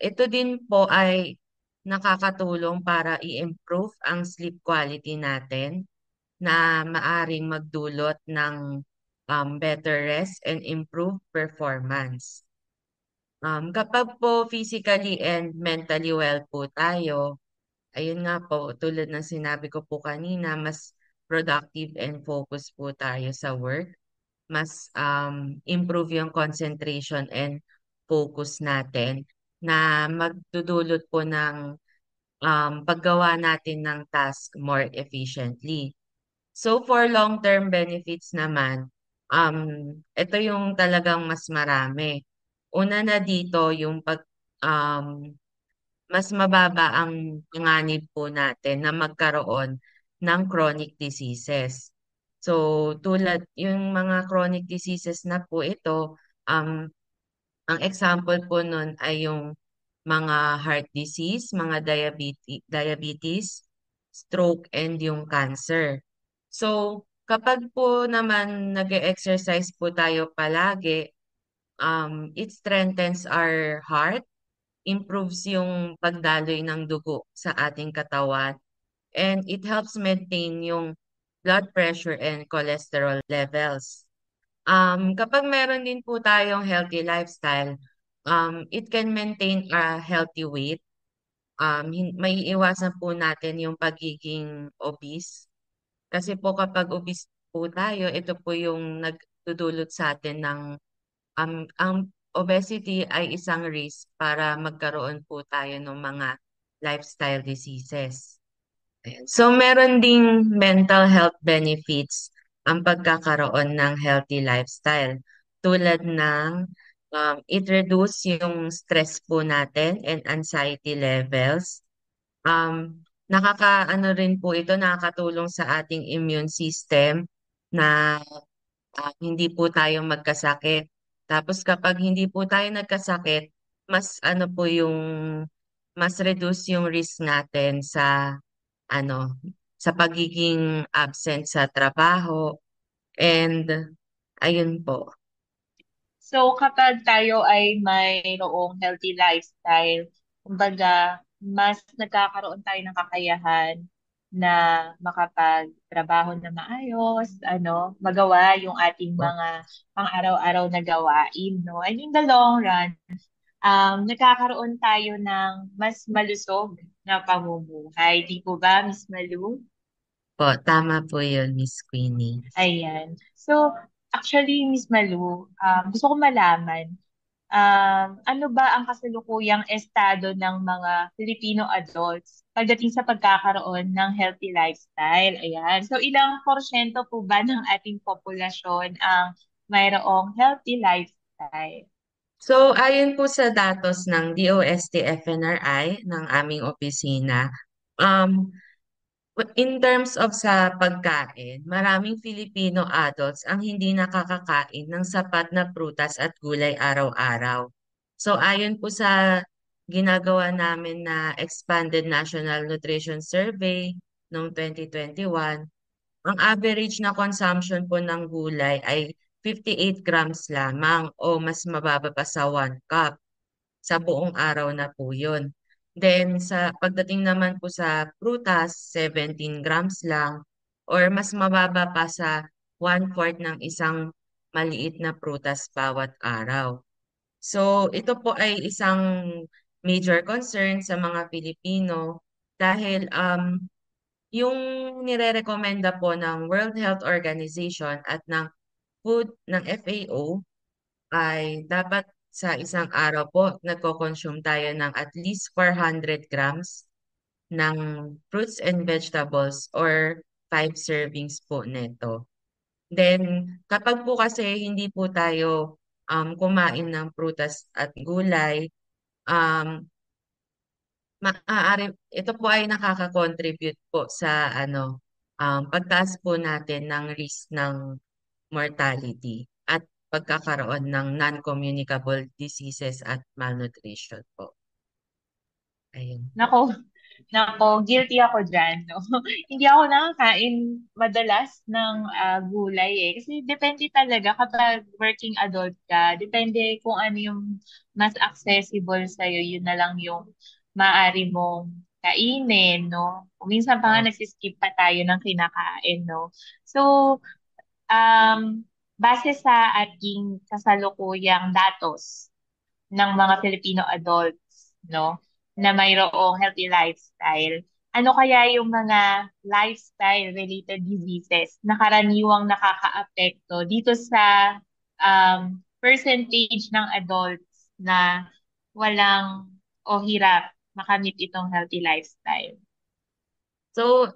Ito din po ay nakakatulong para i-improve ang sleep quality natin na maaring magdulot ng better rest and improve performance. Kapag po physically and mentally well po tayo, ayun nga po, tulad ng sinabi ko po kanina, mas productive and focused po tayo sa work. Mas improve yung concentration and focus natin na magdudulot po ng paggawa natin ng task more efficiently. So for long-term benefits naman, ito yung talagang mas marami. Una na dito yung mas mababa ang panganib po natin na magkaroon ng chronic diseases. So tulad yung mga chronic diseases na po ito, ang example po nun ay yung mga heart disease, mga diabetes, stroke, and yung cancer. So kapag po naman nag-exercise po tayo palagi, it strengthens our heart, improves yung pagdaloy ng dugo sa ating katawan, and it helps maintain yung blood pressure and cholesterol levels. Kapag meron din po tayong healthy lifestyle, it can maintain a healthy weight. May iwasan po natin yung pagiging obese. Kasi po kapag obese po tayo, ito po yung nagdudulot sa atin ng ang obesity ay isang risk para magkaroon po tayo ng mga lifestyle diseases. Ayan. So meron ding mental health benefits ang pagkakaroon ng healthy lifestyle tulad ng it reduce yung stress po natin and anxiety levels. Nakakaano rin po ito, nakakatulong sa ating immune system na hindi po tayo magkasakit. Tapos kapag hindi po tayo nagkasakit, mas ano po yung mas reduce yung risk natin sa ano sa pagiging absent sa trabaho and ayun po. So, kapag tayo ay mayroong healthy lifestyle, kumbaga, mas nagkakaroon tayo ng kakayahan na makapagtrabaho na maayos, magawa yung ating mga pang-araw-araw na gawain, no? And in the long run, nagkakaroon tayo ng mas malusog na pamumuhay. Di po ba, Miss Malu? Po, tama po yun, Miss Queenie. Ayan. So, actually, Miss Malu, gusto ko malaman, ano ba ang kasalukuyang estado ng mga Filipino adults pagdating sa pagkakaroon ng healthy lifestyle? Ayan. So, ilang porsyento po ba ng ating populasyon ang mayroong healthy lifestyle? So, ayon po sa datos ng DOST-FNRI ng aming opisina, in terms of sa pagkain, maraming Filipino adults ang hindi nakakakain ng sapat na prutas at gulay araw-araw. So ayon po sa ginagawa namin na Expanded National Nutrition Survey noong 2021, ang average na consumption po ng gulay ay 58 grams lamang o mas mababa pa sa 1 cup. Sa buong araw na po yun. Then, sa pagdating naman po sa prutas, 17 grams lang or mas mababa pa sa 1/4 ng isang maliit na prutas bawat araw. So, ito po ay isang major concern sa mga Pilipino dahil yung nire-recommenda po ng World Health Organization at ng food ng FAO ay dapat sa isang araw po nagko-consume tayo ng at least 400 grams ng fruits and vegetables or 5 servings po nito. Then, kapag po kasi hindi po tayo kumain ng prutas at gulay, ito po ay nakaka-contribute po sa pagtaas po natin ng risk ng mortality at pagkakaroon ng non-communicable diseases at malnutrition po. Ayun. Nako, guilty ako dyan, no? Hindi ako nakakain madalas ng gulay eh. Kasi depende talaga kapag working adult ka, depende kung ano yung mas accessible sa'yo, yun na lang yung maaari mong kainin, no? Minsan pa nga nagsiskip pa tayo ng kinakain, no? So, base sa ating kasalukuyang datos ng mga Filipino adults, no, na mayroong healthy lifestyle, ano kaya yung mga lifestyle-related diseases na karaniwang nakakaapekto dito sa percentage ng adults na walang o hirap makamit itong healthy lifestyle? So,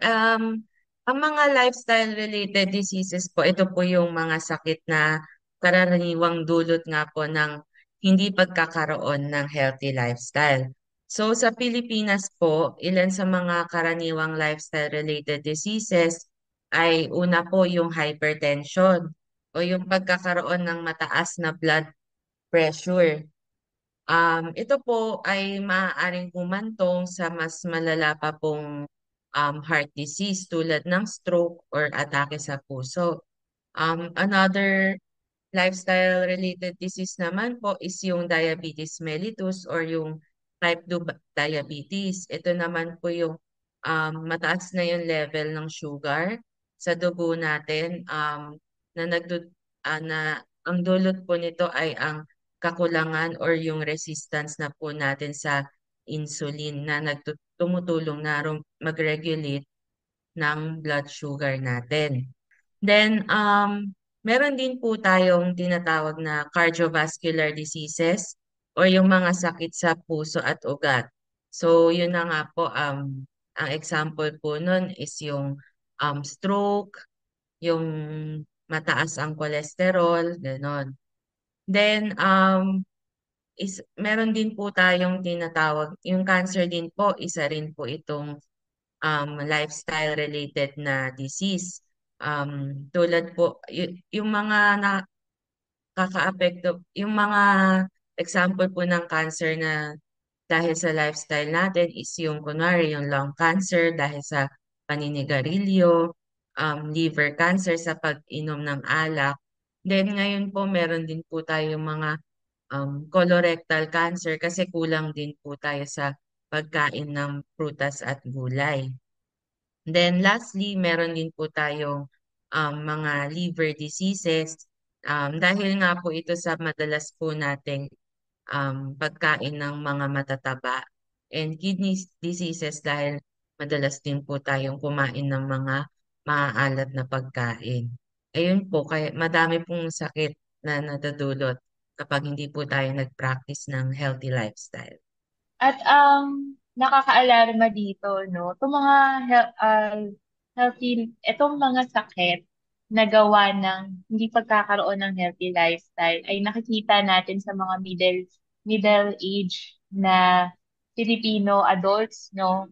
ang mga lifestyle-related diseases po, ito po yung mga sakit na karaniwang dulot nga po ng hindi pagkakaroon ng healthy lifestyle. So sa Pilipinas po, ilan sa mga karaniwang lifestyle-related diseases ay una po yung hypertension o yung pagkakaroon ng mataas na blood pressure. Ito po ay maaaring humantong sa mas malala pa pong heart disease tulad ng stroke or atake sa puso. Another lifestyle-related disease naman po is yung diabetes mellitus or yung type 2 diabetes. Ito naman po yung mataas na yung level ng sugar sa dugo natin na na ang dulot po nito ay ang kakulangan or yung resistance na po natin sa insulin na tumutulong na mag-regulate ng blood sugar natin. Then, meron din po tayong tinatawag na cardiovascular diseases or yung mga sakit sa puso at ugat. So, yun na nga po, ang example po nun is yung stroke, yung mataas ang cholesterol, gano'n. Then, meron din po tayong tinatawag, yung cancer din po, isa rin po itong lifestyle-related na disease. Tulad po, yung mga nakaka-apekto, yung mga example po ng cancer na dahil sa lifestyle natin is yung kunwari yung lung cancer dahil sa paninigarilyo, liver cancer sa pag-inom ng alak. Then ngayon po meron din po tayong mga colorectal cancer kasi kulang din po tayo sa pagkain ng prutas at gulay. Then lastly, meron din po tayong mga liver diseases dahil nga po ito sa madalas po nating pagkain ng mga matataba and kidney diseases dahil madalas din po tayong kumain ng mga maaalat na pagkain. Ayun po, kaya madami pong sakit na nadadulot kapag hindi po tayo nag-practice ng healthy lifestyle. At ang nakaka-alarma dito, no, itong mga healthy, itong mga sakit na gawa ng hindi pagkakaroon ng healthy lifestyle ay nakikita natin sa mga middle age na Filipino adults, no,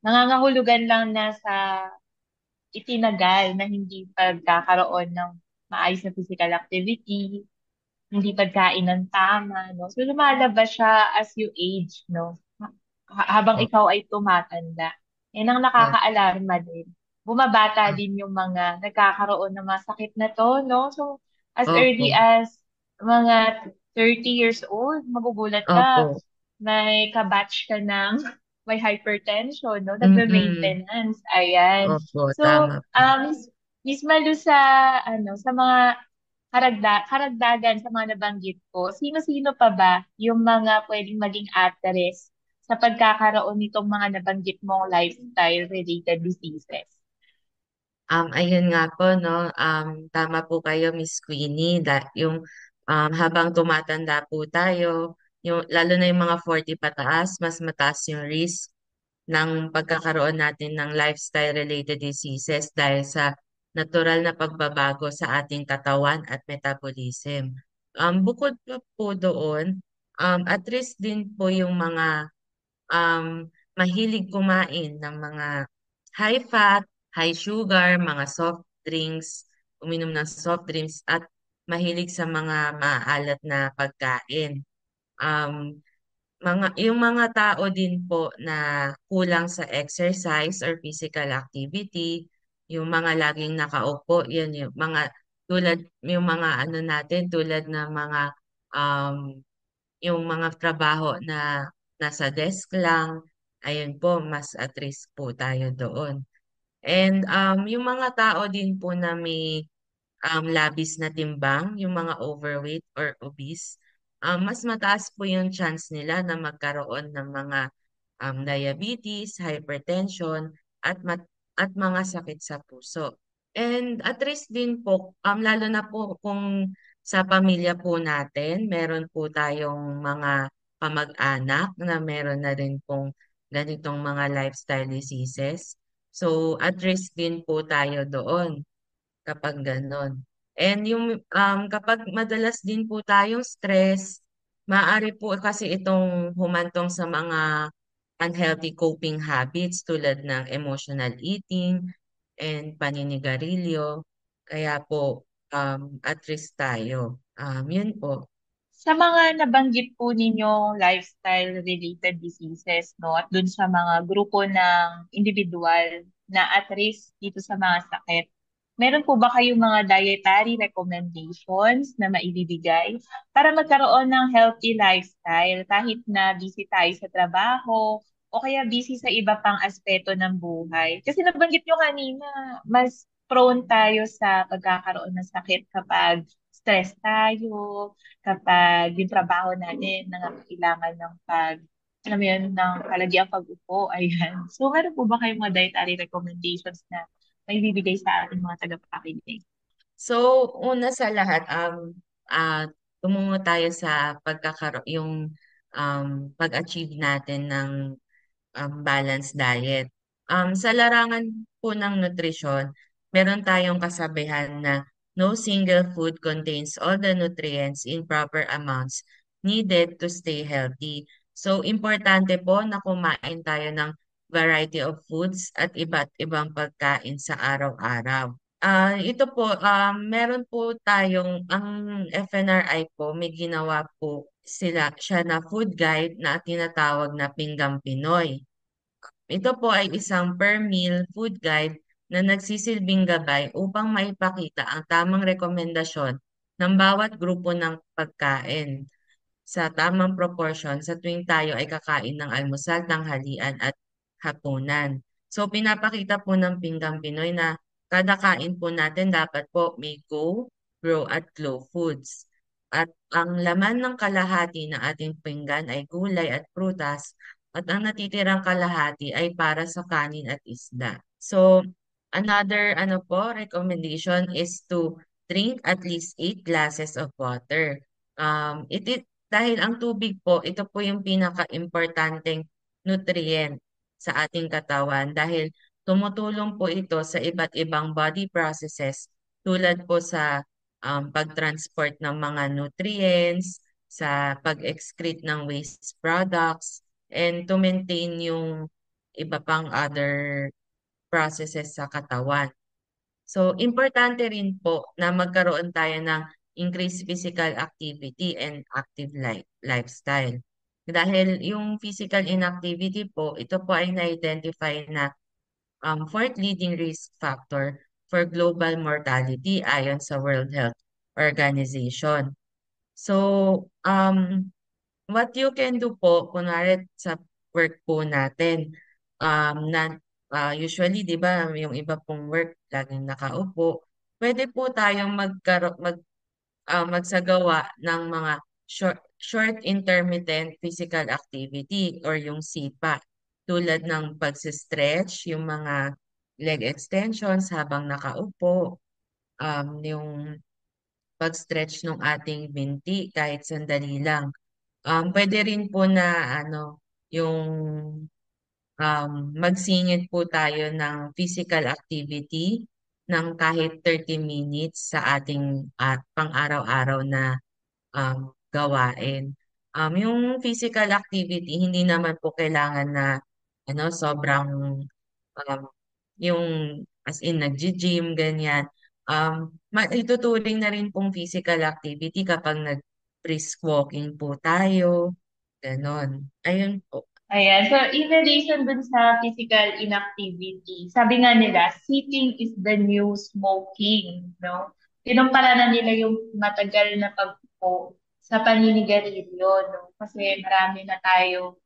nangangahulugan lang na sa itinagal na hindi pagkakaroon ng maayos na physical activity, hindi pagkain ng tama, no? So, lumalabas siya as you age, no? Habang ikaw ay tumatanda. Yan ang nakaka-alarma din. Bumabata din yung mga nagkakaroon ng mga sakit na to, no? So, as early as mga 30 years old, magugulat ka, may kabatch ka ng may hypertension, no? Nagme-maintenance. Ayan. So, Miss Malu, sa mga karagdagan sa mga nabanggit ko, sino-sino pa ba yung mga pwedeng maging at risk sa pagkakaroon nitong mga nabanggit mong lifestyle-related diseases? Ayun nga po, no? Tama po kayo, Miss Queenie, yung habang tumatanda po tayo, lalo na yung mga 40 pataas, mas mataas yung risk ng pagkakaroon natin ng lifestyle-related diseases dahil sa natural na pagbabago sa ating katawan at metabolism. Bukod po doon, at risk din po yung mga mahilig kumain ng mga high fat, high sugar, mga soft drinks, uminom ng soft drinks at mahilig sa mga maalat na pagkain. Yung mga tao din po na kulang sa exercise or physical activity, yung mga laging nakaupo, yan yung mga yung mga natin tulad ng mga yung mga trabaho na nasa desk lang, ayun po, mas at risk po tayo doon. And yung mga tao din po na may labis na timbang, yung mga overweight or obese, mas mataas po yung chance nila na magkaroon ng mga diabetes, hypertension, at mga sakit sa puso. And at risk din po, lalo na po kung sa pamilya po natin, meron po tayong mga kamag-anak na meron na rin pong ganitong mga lifestyle diseases. So, at risk din po tayo doon kapag ganon. And yung kapag madalas din po tayong stress, maaari po kasi itong humantong sa mga unhealthy coping habits tulad ng emotional eating, and paninigarilyo. Kaya po, at risk tayo. Yun po. Sa mga nabanggit po ninyong lifestyle-related diseases, no, at dun sa mga grupo ng individual na at risk dito sa mga sakit, meron po ba kayong mga dietary recommendations na maibibigay para magkaroon ng healthy lifestyle kahit na busy tayo sa trabaho o kaya busy sa iba pang aspeto ng buhay? Kasi nabanggit nyo kanina, mas prone tayo sa pagkakaroon ng sakit kapag stress tayo, kapag yung trabaho natin nangangailangan ng alam mo yun, ng kalagiang pag-upo, ayan. So, meron po ba kayong mga dietary recommendations na may bibigay sa ating mga tagapakinig? So, una sa lahat, tumungo tayo sa pag-achieve natin ng balanced diet. Sa larangan po ng nutrisyon, meron tayong kasabihan na no single food contains all the nutrients in proper amounts needed to stay healthy. So, importante po na kumain tayo ng variety of foods at iba't ibang pagkain sa araw-araw. Ito po, meron po ang FNRI po, may ginawa po siya na food guide na tinatawag na Pinggang Pinoy. Ito po ay isang per meal food guide na nagsisilbing gabay upang maipakita ang tamang rekomendasyon ng bawat grupo ng pagkain sa tamang proportion sa tuwing tayo ay kakain ng almusal, tanghalian at hapunan. So pinapakita po ng Pinggang Pinoy na kada kain po natin dapat po may go, grow at glow foods. At ang laman ng kalahati ng ating pinggan ay gulay at prutas at ang natitirang kalahati ay para sa kanin at isda. So another recommendation is to drink at least 8 glasses of water. Dahil ang tubig po, ito po yung pinaka-importanteng nutrient sa ating katawan dahil tumutulong po ito sa iba't ibang body processes tulad po sa pag-transport ng mga nutrients, sa pag-excrete ng waste products, and to maintain yung iba pang other processes sa katawan. So, importante rin po na magkaroon tayo ng increased physical activity and active lifestyle. Dahil yung physical inactivity po, ito po ay na-identify na fourth leading risk factor for global mortality ayon sa World Health Organization. So, what you can do po, kunwari sa work po natin, usually, di ba, yung iba pong work, laging nakaupo, pwede po tayong magsagawa ng mga short intermittent physical activity or yung SIPA tulad ng pag-stretch, yung mga leg extensions habang nakaupo, yung pag-stretch ng ating binti kahit sandali lang. Pwede rin po na yung magsingit po tayo ng physical activity ng kahit 30 minutes sa ating pang-araw-araw na gawain. Yung physical activity, hindi naman po kailangan na sobrang yung as in nag-gym, ganyan. Ituturing na rin pong physical activity kapag nag-brisk walking po tayo. Ganon. Ayun po. Ayan. So, in relation dun sa physical inactivity, sabi nga nila, sitting is the new smoking, no? Kinumpara na nila yung matagal na pagpupo sa paninigarilyo, no? Kasi marami na tayo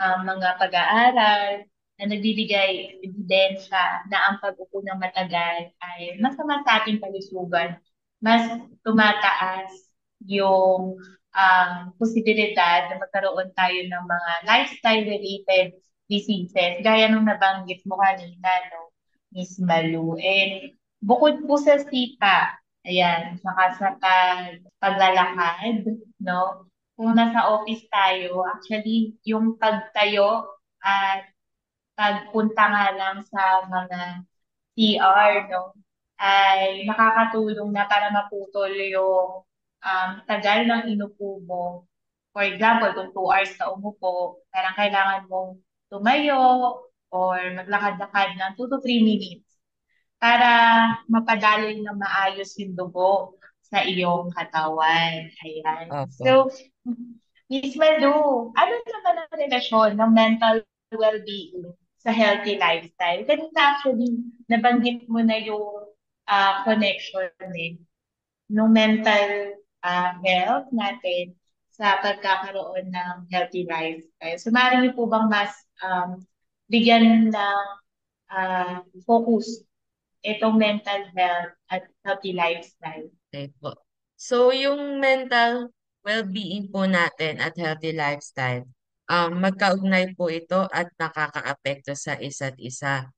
mga pag-aaral na nagbibigay ebidensya na ang pag-upo ng matagal ay masama sa ating kalusugan. Mas tumataas yung posibilidad na magkaroon tayo ng mga lifestyle-related diseases, gaya nung nabanggit mo kanina, no, Miss Malu. And bukod po sa sika, ayan, saka sa paglalakad, no, kung nasa office tayo, actually, yung pagtayo at pagpunta nga lang sa mga CR, no, ay nakakatulong na para maputol yung tagal ng inupo mo. For example, kung 2 hours ka umupo, parang kailangan mong tumayo or maglakad-lakad ng 2 to 3 minutes. para mapadaloy na maayos yung dugo sa iyong katawan. Ayan. Opo. So, Miss Malu, ano naman ang relasyon ng mental well-being sa healthy lifestyle? Kanina actually, nabanggit mo na yung connection ng mental health natin sa pagkakaroon ng healthy lifestyle. So, maaari niyo po bang mas bigyan ng focus itong mental health at healthy lifestyle? Okay po. So, yung mental well-being po natin at healthy lifestyle, magkaugnay po ito at nakakaapekto sa isa't isa.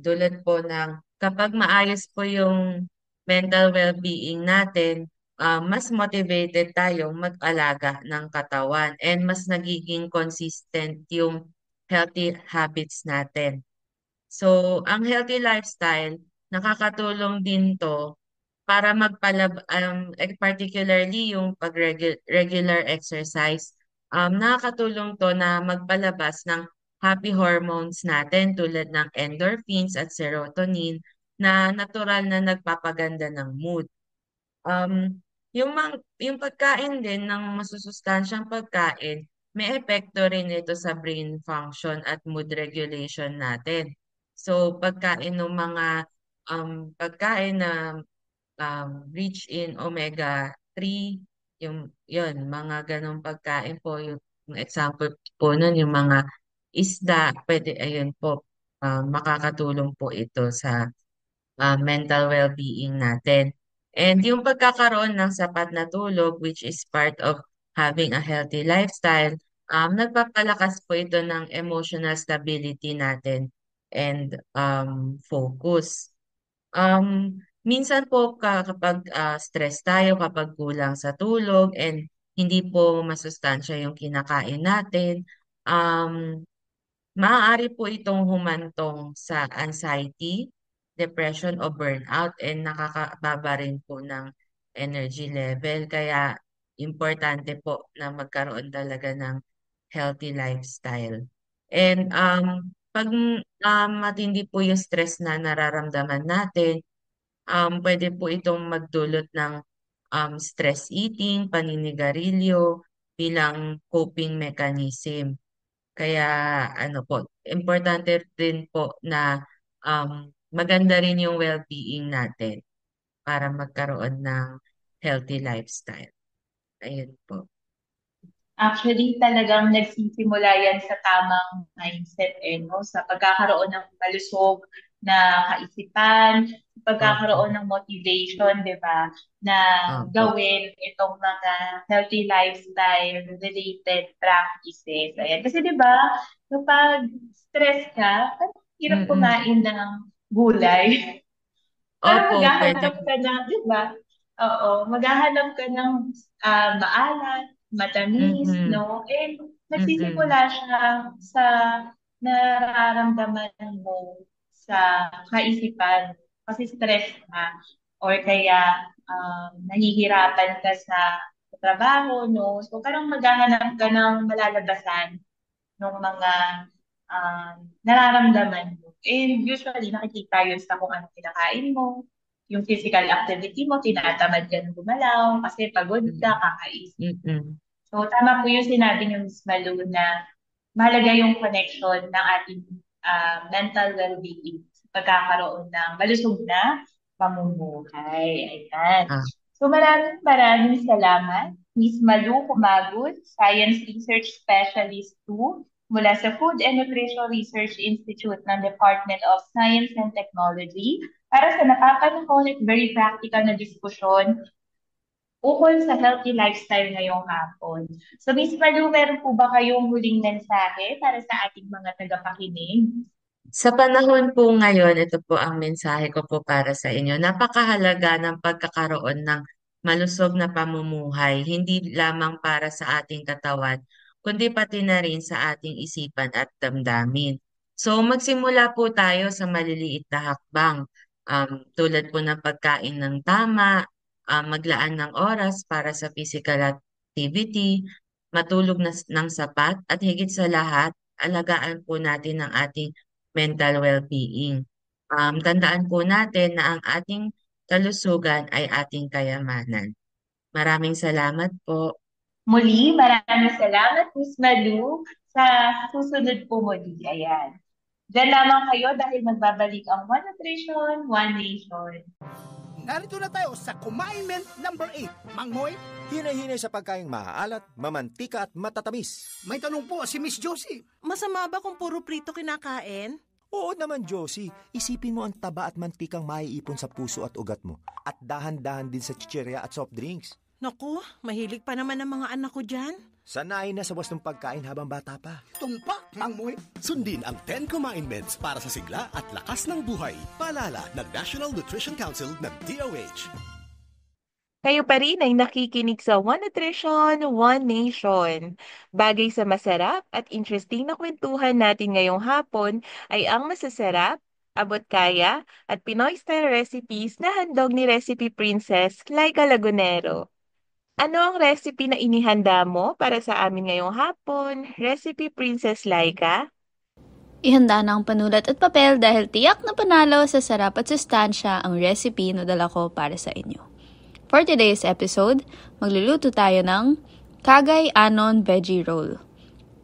Tulad po ng kapag maayos po yung mental well-being natin, mas motivated tayong mag-alaga ng katawan and mas nagiging consistent yung healthy habits natin. So, ang healthy lifestyle, nakakatulong din to para particularly yung regular exercise, nakakatulong to na magpalabas ng happy hormones natin tulad ng endorphins at serotonin na natural na nagpapaganda ng mood. Yung pagkain din ng masusustansyang pagkain, may epekto rin ito sa brain function at mood regulation natin. So, pagkain ng mga pagkain na rich in omega-3, yun, mga ganong pagkain po, yung example po nun, yung mga isda, pwede, ayun po, makakatulong po ito sa mental well-being natin. And yung pagkakaroon ng sapat na tulog, which is part of having a healthy lifestyle, nagpapalakas po ito ng emotional stability natin and focus. Minsan po kapag stress tayo, kapag kulang sa tulog and hindi po masustansya yung kinakain natin, maaari po itong humantong sa anxiety, depression o burnout and nakakababa rin po ng energy level. Kaya importante po na magkaroon talaga ng healthy lifestyle. And pag matindi po yung stress na nararamdaman natin, pwede po itong magdulot ng stress eating, paninigarilyo bilang coping mechanism. Kaya ano po, importante rin po na maganda rin yung well-being natin para magkaroon ng healthy lifestyle. Ayun po. Actually, talagang nagsisimula yan sa tamang mindset, no? Sa pagkakaroon ng malusog na kaisipan, pagkakaroon ng motivation, di ba? Na gawin itong mga healthy lifestyle-related practices. Ayan. Kasi di ba, kapag stress ka, hirap kumain ng gulay. Parang maghahanap ka na, di ba? Oo, maghahanap ka ng maalat, matamis, no? And nagsisimula siya sa nararamdaman mo sa kaisipan kasi stress ka or kaya nahihirapan ka sa trabaho, no? So parang maghahanap ka ng malalabasan ng mga nararamdaman mo. And usually, nakikita yun sa kung ano kinakain mo, yung physical activity mo, tinatamad ka ng gumalaw kasi pagod ka, kakaisip. So, tama po yung sinabi ni Ms. Malu na mahalaga yung connection ng ating mental well-being sa pagkakaroon ng malusog na pamumuhay. Ayan. So, maraming salamat, Ms. Malu Kumagud, Science Research Specialist 2, mula sa Food and Nutrition Research Institute ng Department of Science and Technology para sa napapanahon at very practical na diskusyon ukol sa healthy lifestyle ngayong hapon. So, Ms. Malu, meron po ba kayong huling mensahe para sa ating mga tagapakinig? Sa panahon po ngayon, ito po ang mensahe ko po para sa inyo. Napakahalaga ng pagkakaroon ng malusog na pamumuhay, hindi lamang para sa ating katawan, kundi pati na rin sa ating isipan at damdamin. So magsimula po tayo sa maliliit na hakbang, tulad po ng pagkain ng tama, maglaan ng oras para sa physical activity, matulog ng sapat, at higit sa lahat, alagaan po natin ang ating mental well-being. Tandaan po natin na ang ating kalusugan ay ating kayamanan. Maraming salamat po. Muli, maraming salamat, Miss Malu. Sa susunod po muli, ayan. Diyan lamang kayo dahil magbabalik ang One Nutrition, One Nation. Narito na tayo sa Kumainment number 8. Mang Moy, Hinay-hinay sa pagkaing maaalat, mamantika at matatamis. may tanong po si Miss Josie. Masama ba kung puro prito kinakain? Oo naman, Josie. Isipin mo ang taba at mantikang maiipon sa puso at ugat mo. At dahan-dahan din sa chichirya at soft drinks. Naku, mahilig pa naman ang mga anak ko dyan. Sanayin na sa wastong pagkain habang bata pa. Tumpak, Mang Moy. Sundin ang 10 Kumainments para sa sigla at lakas ng buhay. Paalala ng National Nutrition Council ng DOH. Kayo pa rin ay nakikinig sa One Nutrition, One Nation. Bagay sa masarap at interesting na kwentuhan natin ngayong hapon ay ang masasarap, abot kaya at Pinoy-style recipes na handog ni Recipe Princess Laika Lagunero. Ano ang recipe na inihanda mo para sa amin ngayong hapon, Recipe Princess Laika? Ihanda na ang panulat at papel dahil tiyak na panalo sa sarap at sustansya ang recipe na dala ko para sa inyo. For today's episode, magluluto tayo ng Kagay Anon Veggie Roll.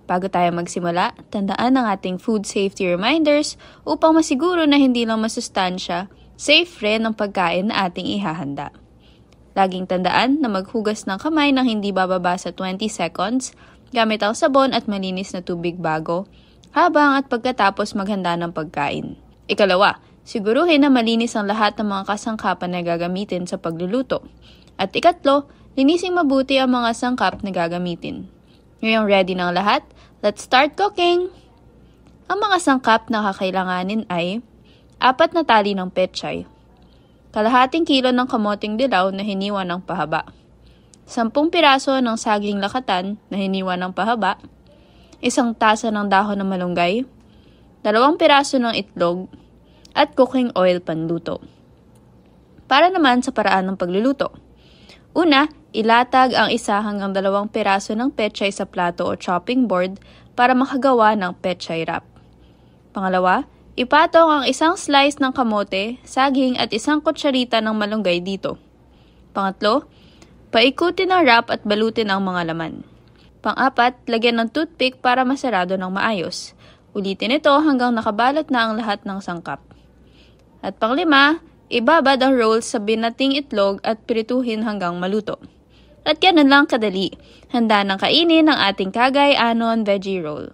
Bago tayo magsimula, tandaan ang ating food safety reminders upang masiguro na hindi lang masustansya, safe rin ang pagkain na ating ihahanda. Laging tandaan na maghugas ng kamay ng hindi bababa sa 20 seconds, gamit ang sabon at malinis na tubig bago, habang at pagkatapos maghanda ng pagkain. Ikalawa, siguruhin na malinis ang lahat ng mga kasangkapan na gagamitin sa pagluluto. At ikatlo, linising mabuti ang mga sangkap na gagamitin. Ngayong ready ng lahat, let's start cooking! Ang mga sangkap na kakailanganin ay 4 na tali ng pechay, kalahating kilo ng kamoting dilaw na hiniwa ng pahaba, 10 piraso ng saging lakatan na hiniwa ng pahaba, 1 tasa ng dahon ng malunggay, 2 piraso ng itlog, at cooking oil panluto. Para naman sa paraan ng pagluluto. Una, ilatag ang 1 hanggang 2 piraso ng pechay sa plato o chopping board para makagawa ng pechay wrap. Pangalawa, ipatong ang 1 slice ng kamote, saging at 1 kutsarita ng malunggay dito. Pangatlo, paikutin ang wrap at balutin ang mga laman. Pang-apat, lagyan ng toothpick para masarado ng maayos. Ulitin ito hanggang nakabalot na ang lahat ng sangkap. At pang-5, ibabad ang rolls sa binating itlog at prituhin hanggang maluto. At ganun lang kadali. Handa ng kainin ang ating Kagay Anon Veggie Roll.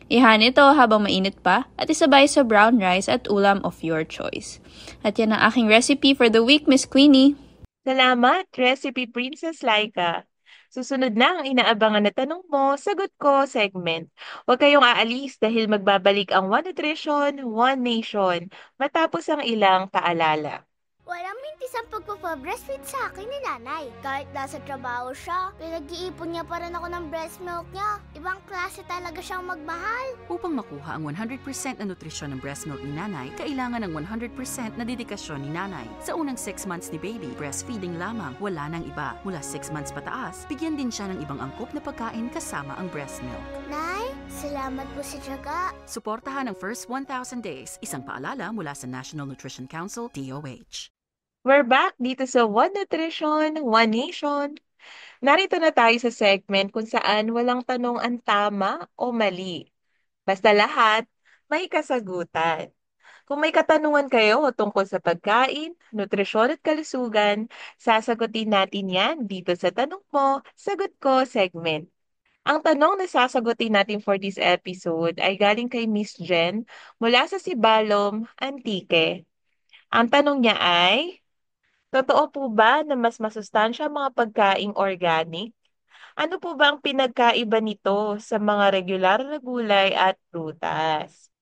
Ihan ito habang mainit pa at isabay sa brown rice at ulam of your choice. At yan ang aking recipe for the week, Miss Queenie. Salamat, Recipe Princess Laika. Susunod na ang inaabangan na tanong mo, sagot ko segment. Huwag kayong aalis dahil magbabalik ang One Nutrition, One Nation matapos ang ilang paalala. Walang mintis ang pagpapabreastfeed sa akin ni nanay. Kahit nasa trabaho siya, pinag-iipon niya pa rin ako ng breast milk niya. Ibang klase talaga siyang magmahal. Upang makuha ang 100% na nutrisyon ng breast milk ni nanay, kailangan ng 100% na dedikasyon ni nanay. Sa unang 6 months ni baby, breastfeeding lamang, wala nang iba. Mula 6 months pataas, bigyan din siya ng ibang angkop na pagkain kasama ang breast milk. Nay, salamat po sa tiyaga. Suportahan ang first 1,000 days, isang paalala mula sa National Nutrition Council, DOH. We're back dito sa One Nutrition, One Nation. Narito na tayo sa segment kung saan walang tanong ang tama o mali. Basta lahat may kasagutan. Kung may katanungan kayo tungkol sa pagkain, nutrisyon at kalusugan, sasagutin natin yan dito sa Tanong Mo, Sagot Ko segment. Ang tanong na sasagutin natin for this episode ay galing kay Miss Jen mula sa Sibalom, Antique. Ang tanong niya ay, totoo po ba na mas masustansya ang mga pagkaing organic? Ano po ba ang pinagkaiba nito sa mga regular na gulay at prutas?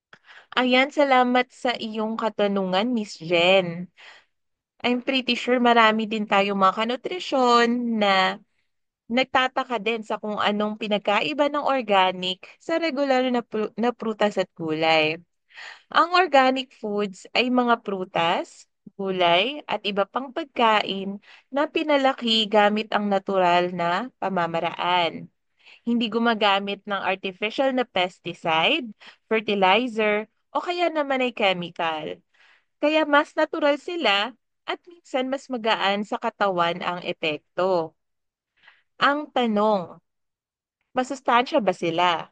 Ayan, salamat sa iyong katanungan, Miss Jen. I'm pretty sure marami din tayong mga kanutrisyon na nagtataka din sa kung anong pinagkaiba ng organic sa regular na prutas at gulay. Ang organic foods ay mga prutas, gulay at iba pang pagkain na pinalaki gamit ang natural na pamamaraan. Hindi gumagamit ng artificial na pesticide, fertilizer, o kaya naman ay chemical. kaya mas natural sila at minsan mas magaan sa katawan ang epekto. Ang tanong, masustansya ba sila?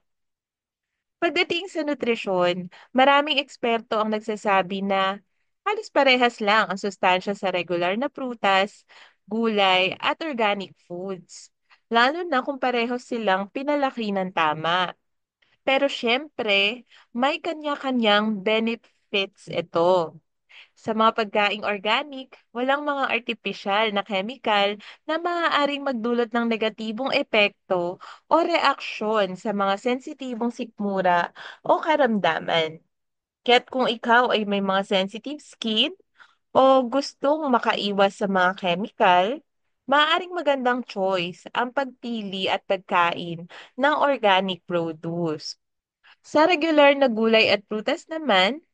Pagdating sa nutrisyon, maraming eksperto ang nagsasabi na halos parehas lang ang sustansya sa regular na prutas, gulay at organic foods. Lalo na kung pareho silang pinalaki ng tama. Pero syempre, may kanya-kanyang benefits ito. Sa mga pagkaing organic, walang mga artipisyal na chemical na maaaring magdulot ng negatibong epekto o reaksyon sa mga sensitibong sikmura o karamdaman. Kaya't kung ikaw ay may mga sensitive skin o gustong makaiwas sa mga chemical, maaaring magandang choice ang pagpili at pagkain ng organic produce. Sa regular na gulay at prutas naman,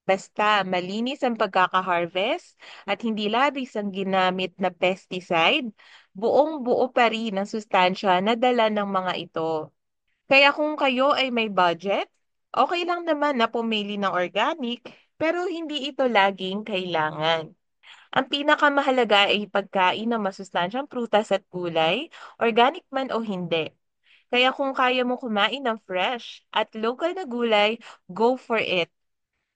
basta malinis ang pagkaka-harvest at hindi labis ang ginamit na pesticide, buong-buo pa rin ang sustansya na dala ng mga ito. Kaya kung kayo ay may budget, okay lang naman na pumili ng organic, pero hindi ito laging kailangan. Ang pinakamahalaga ay pagkain ng masustansyang prutas at gulay, organic man o hindi. Kaya kung kaya mo kumain ng fresh at local na gulay, go for it.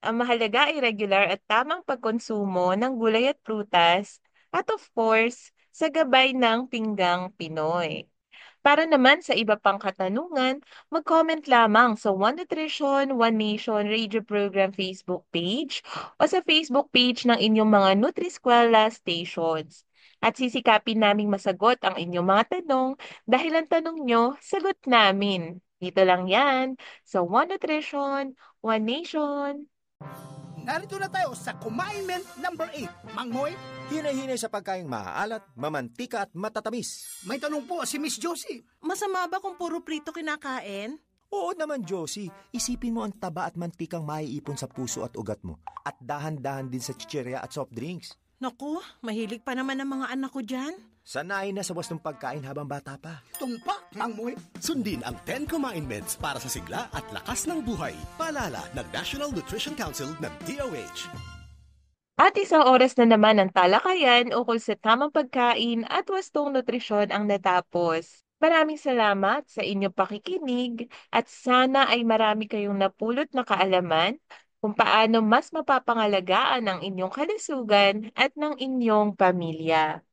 Ang mahalaga ay regular at tamang pagkonsumo ng gulay at prutas at of course, sa gabay ng pinggang Pinoy. Para naman sa iba pang katanungan, mag-comment lamang sa One Nutrition, One Nation Radio Program Facebook page o sa Facebook page ng inyong mga Nutri-Eskwela stations. At sisikapin naming masagot ang inyong mga tanong dahil ang tanong nyo, sagot namin. Dito lang yan sa One Nutrition, One Nation. Narito na tayo sa Kumainment number 8. Mang Moy, Hinay-hinay sa pagkaing maaalat, mamantika at matatamis. may tanong po si Miss Josie. Masama ba kung puro prito kinakain? Oo naman, Josie. Isipin mo ang taba at mantikang maiipon sa puso at ugat mo. At dahan-dahan din sa chichirya at soft drinks. Naku, mahilig pa naman ang mga anak ko dyan. Sanayin na sa wastong pagkain habang bata pa. Tumpak, Mang Moy. Sundin ang 10 Kumainments para sa sigla at lakas ng buhay. Paalala ng National Nutrition Council ng DOH. At isang oras na naman ang talakayan ukol sa tamang pagkain at wastong nutrisyon ang natapos. Maraming salamat sa inyong pakikinig at sana ay marami kayong napulot na kaalaman kung paano mas mapapangalagaan ang inyong kalusugan at ng inyong pamilya.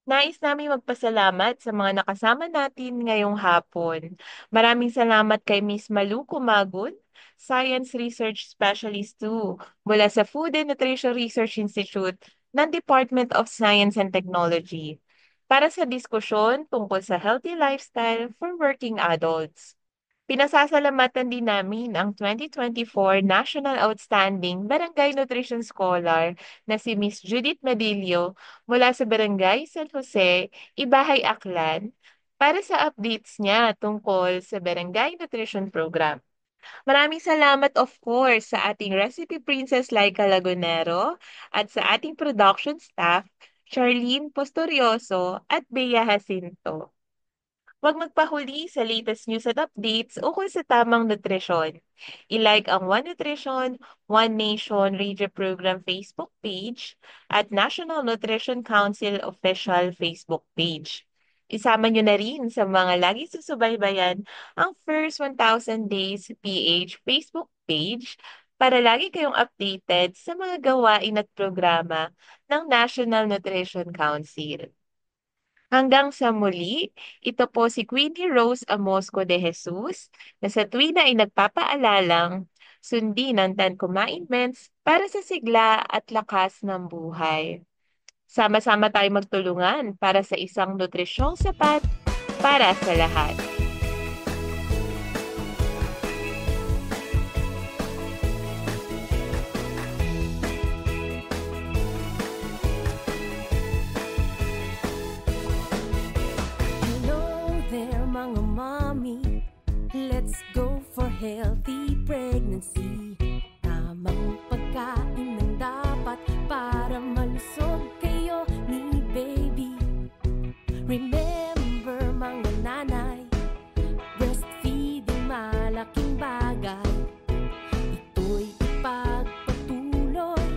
Nais namin magpasalamat sa mga nakasama natin ngayong hapon. Maraming salamat kay Miss Malu Kumagun, Science Research Specialist 2 mula sa Food and Nutrition Research Institute ng Department of Science and Technology para sa diskusyon tungkol sa healthy lifestyle for working adults. Pinasasalamatan din namin ang 2024 National Outstanding Barangay Nutrition Scholar na si Miss Judith Medillo mula sa Barangay San Jose, Ibahay, Aklan para sa updates niya tungkol sa Barangay Nutrition Program. Maraming salamat of course sa ating Recipe Princess Laika Lagunero at sa ating production staff, Charlene Postorioso at Bea Jacinto. Huwag magpahuli sa latest news at updates ukol sa tamang nutrisyon. I-like ang One Nutrition, One Nation Radio Program Facebook page at National Nutrition Council Official Facebook page. Isama nyo na rin sa mga lagi susubaybayan ang First 1,000 Days PH Facebook page para lagi kayong updated sa mga gawain at programa ng National Nutrition Council. Hanggang sa muli, ito po si Queenie Rose Amosco de Jesus na sa tuwina ay nagpapaalalang sundin ang 10 Commandments para sa sigla at lakas ng buhay. Sama-sama tayo magtulungan para sa isang nutrisyong sapat para sa lahat. Mga mommy, let's go for healthy pregnancy. Tamang pagkain ng dapat para malusog kayo ni baby. Remember mga nanay, breastfeeding malaking bagay. Ito'y ipagpatuloy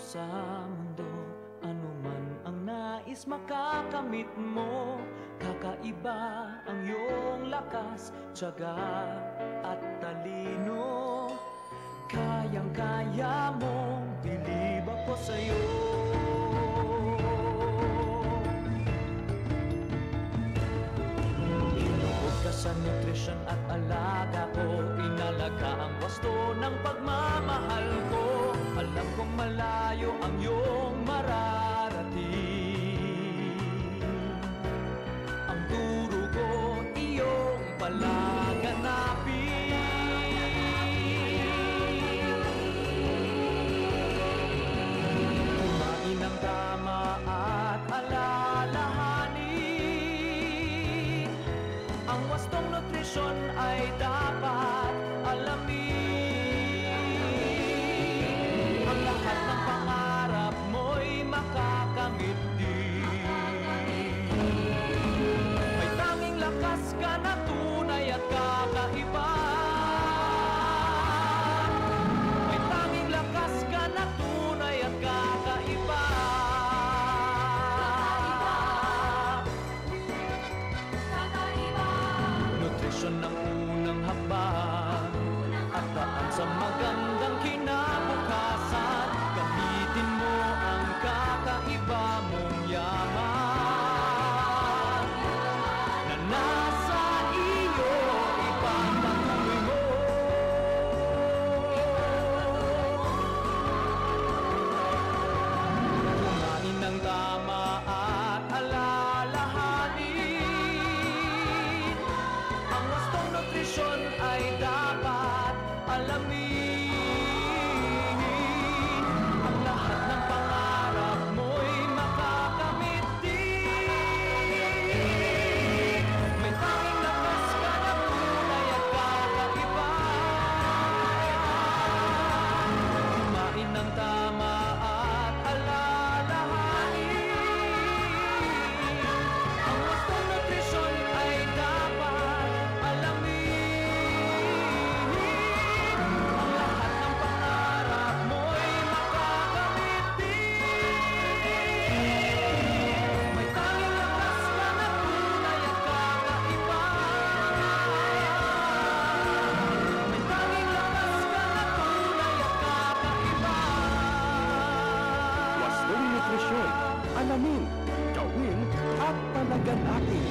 sa mundo, anuman ang nais makakamit mo. Kakaiba ang iyong lakas, tiyaga at talino. Kayang-kaya mo, bilib ako sa'yo. Hinuhog ka sa nutrisyon at alaga ko, inalaga ang wasto ng pagmamahal ko. Alam kong malayo ang iyong mararating. Ang turo ko, iyong palaganapin. Kumain ng tama at alalahanin. Ang wastong nutrisyon ay dapat alamin. Ang lahat ng pangarap mo'y makakamit din. May tanging lakas ka na tunay at kakaiba. May tanging lakas ka na tunay at kakaiba. Nutrisyon ng unang hakbang at daan sa magandang kinabukasan. Gamitin mo ang kakaiba mong yaman na nasa iyo, ipagpatuloy mo. Kumain ng tama at alalahanin. Ang wastong nutrisyon ay dapat alamin. Ang lahat ng pangarap mo'y makakamit din. May tanging lakas ka na tunay at kakaiba. Kumain ng tama at alalahanin. Ang wastong nutrisyon ay dapat alamin. Ang lahat ng pangarap mo'y makakamit din. May tanging lakas ka na tunay at kakaiba. May tanging lakas ka na tunay at kakaiba. Wastong nutrisyon, alamin, gawin at palaganapin.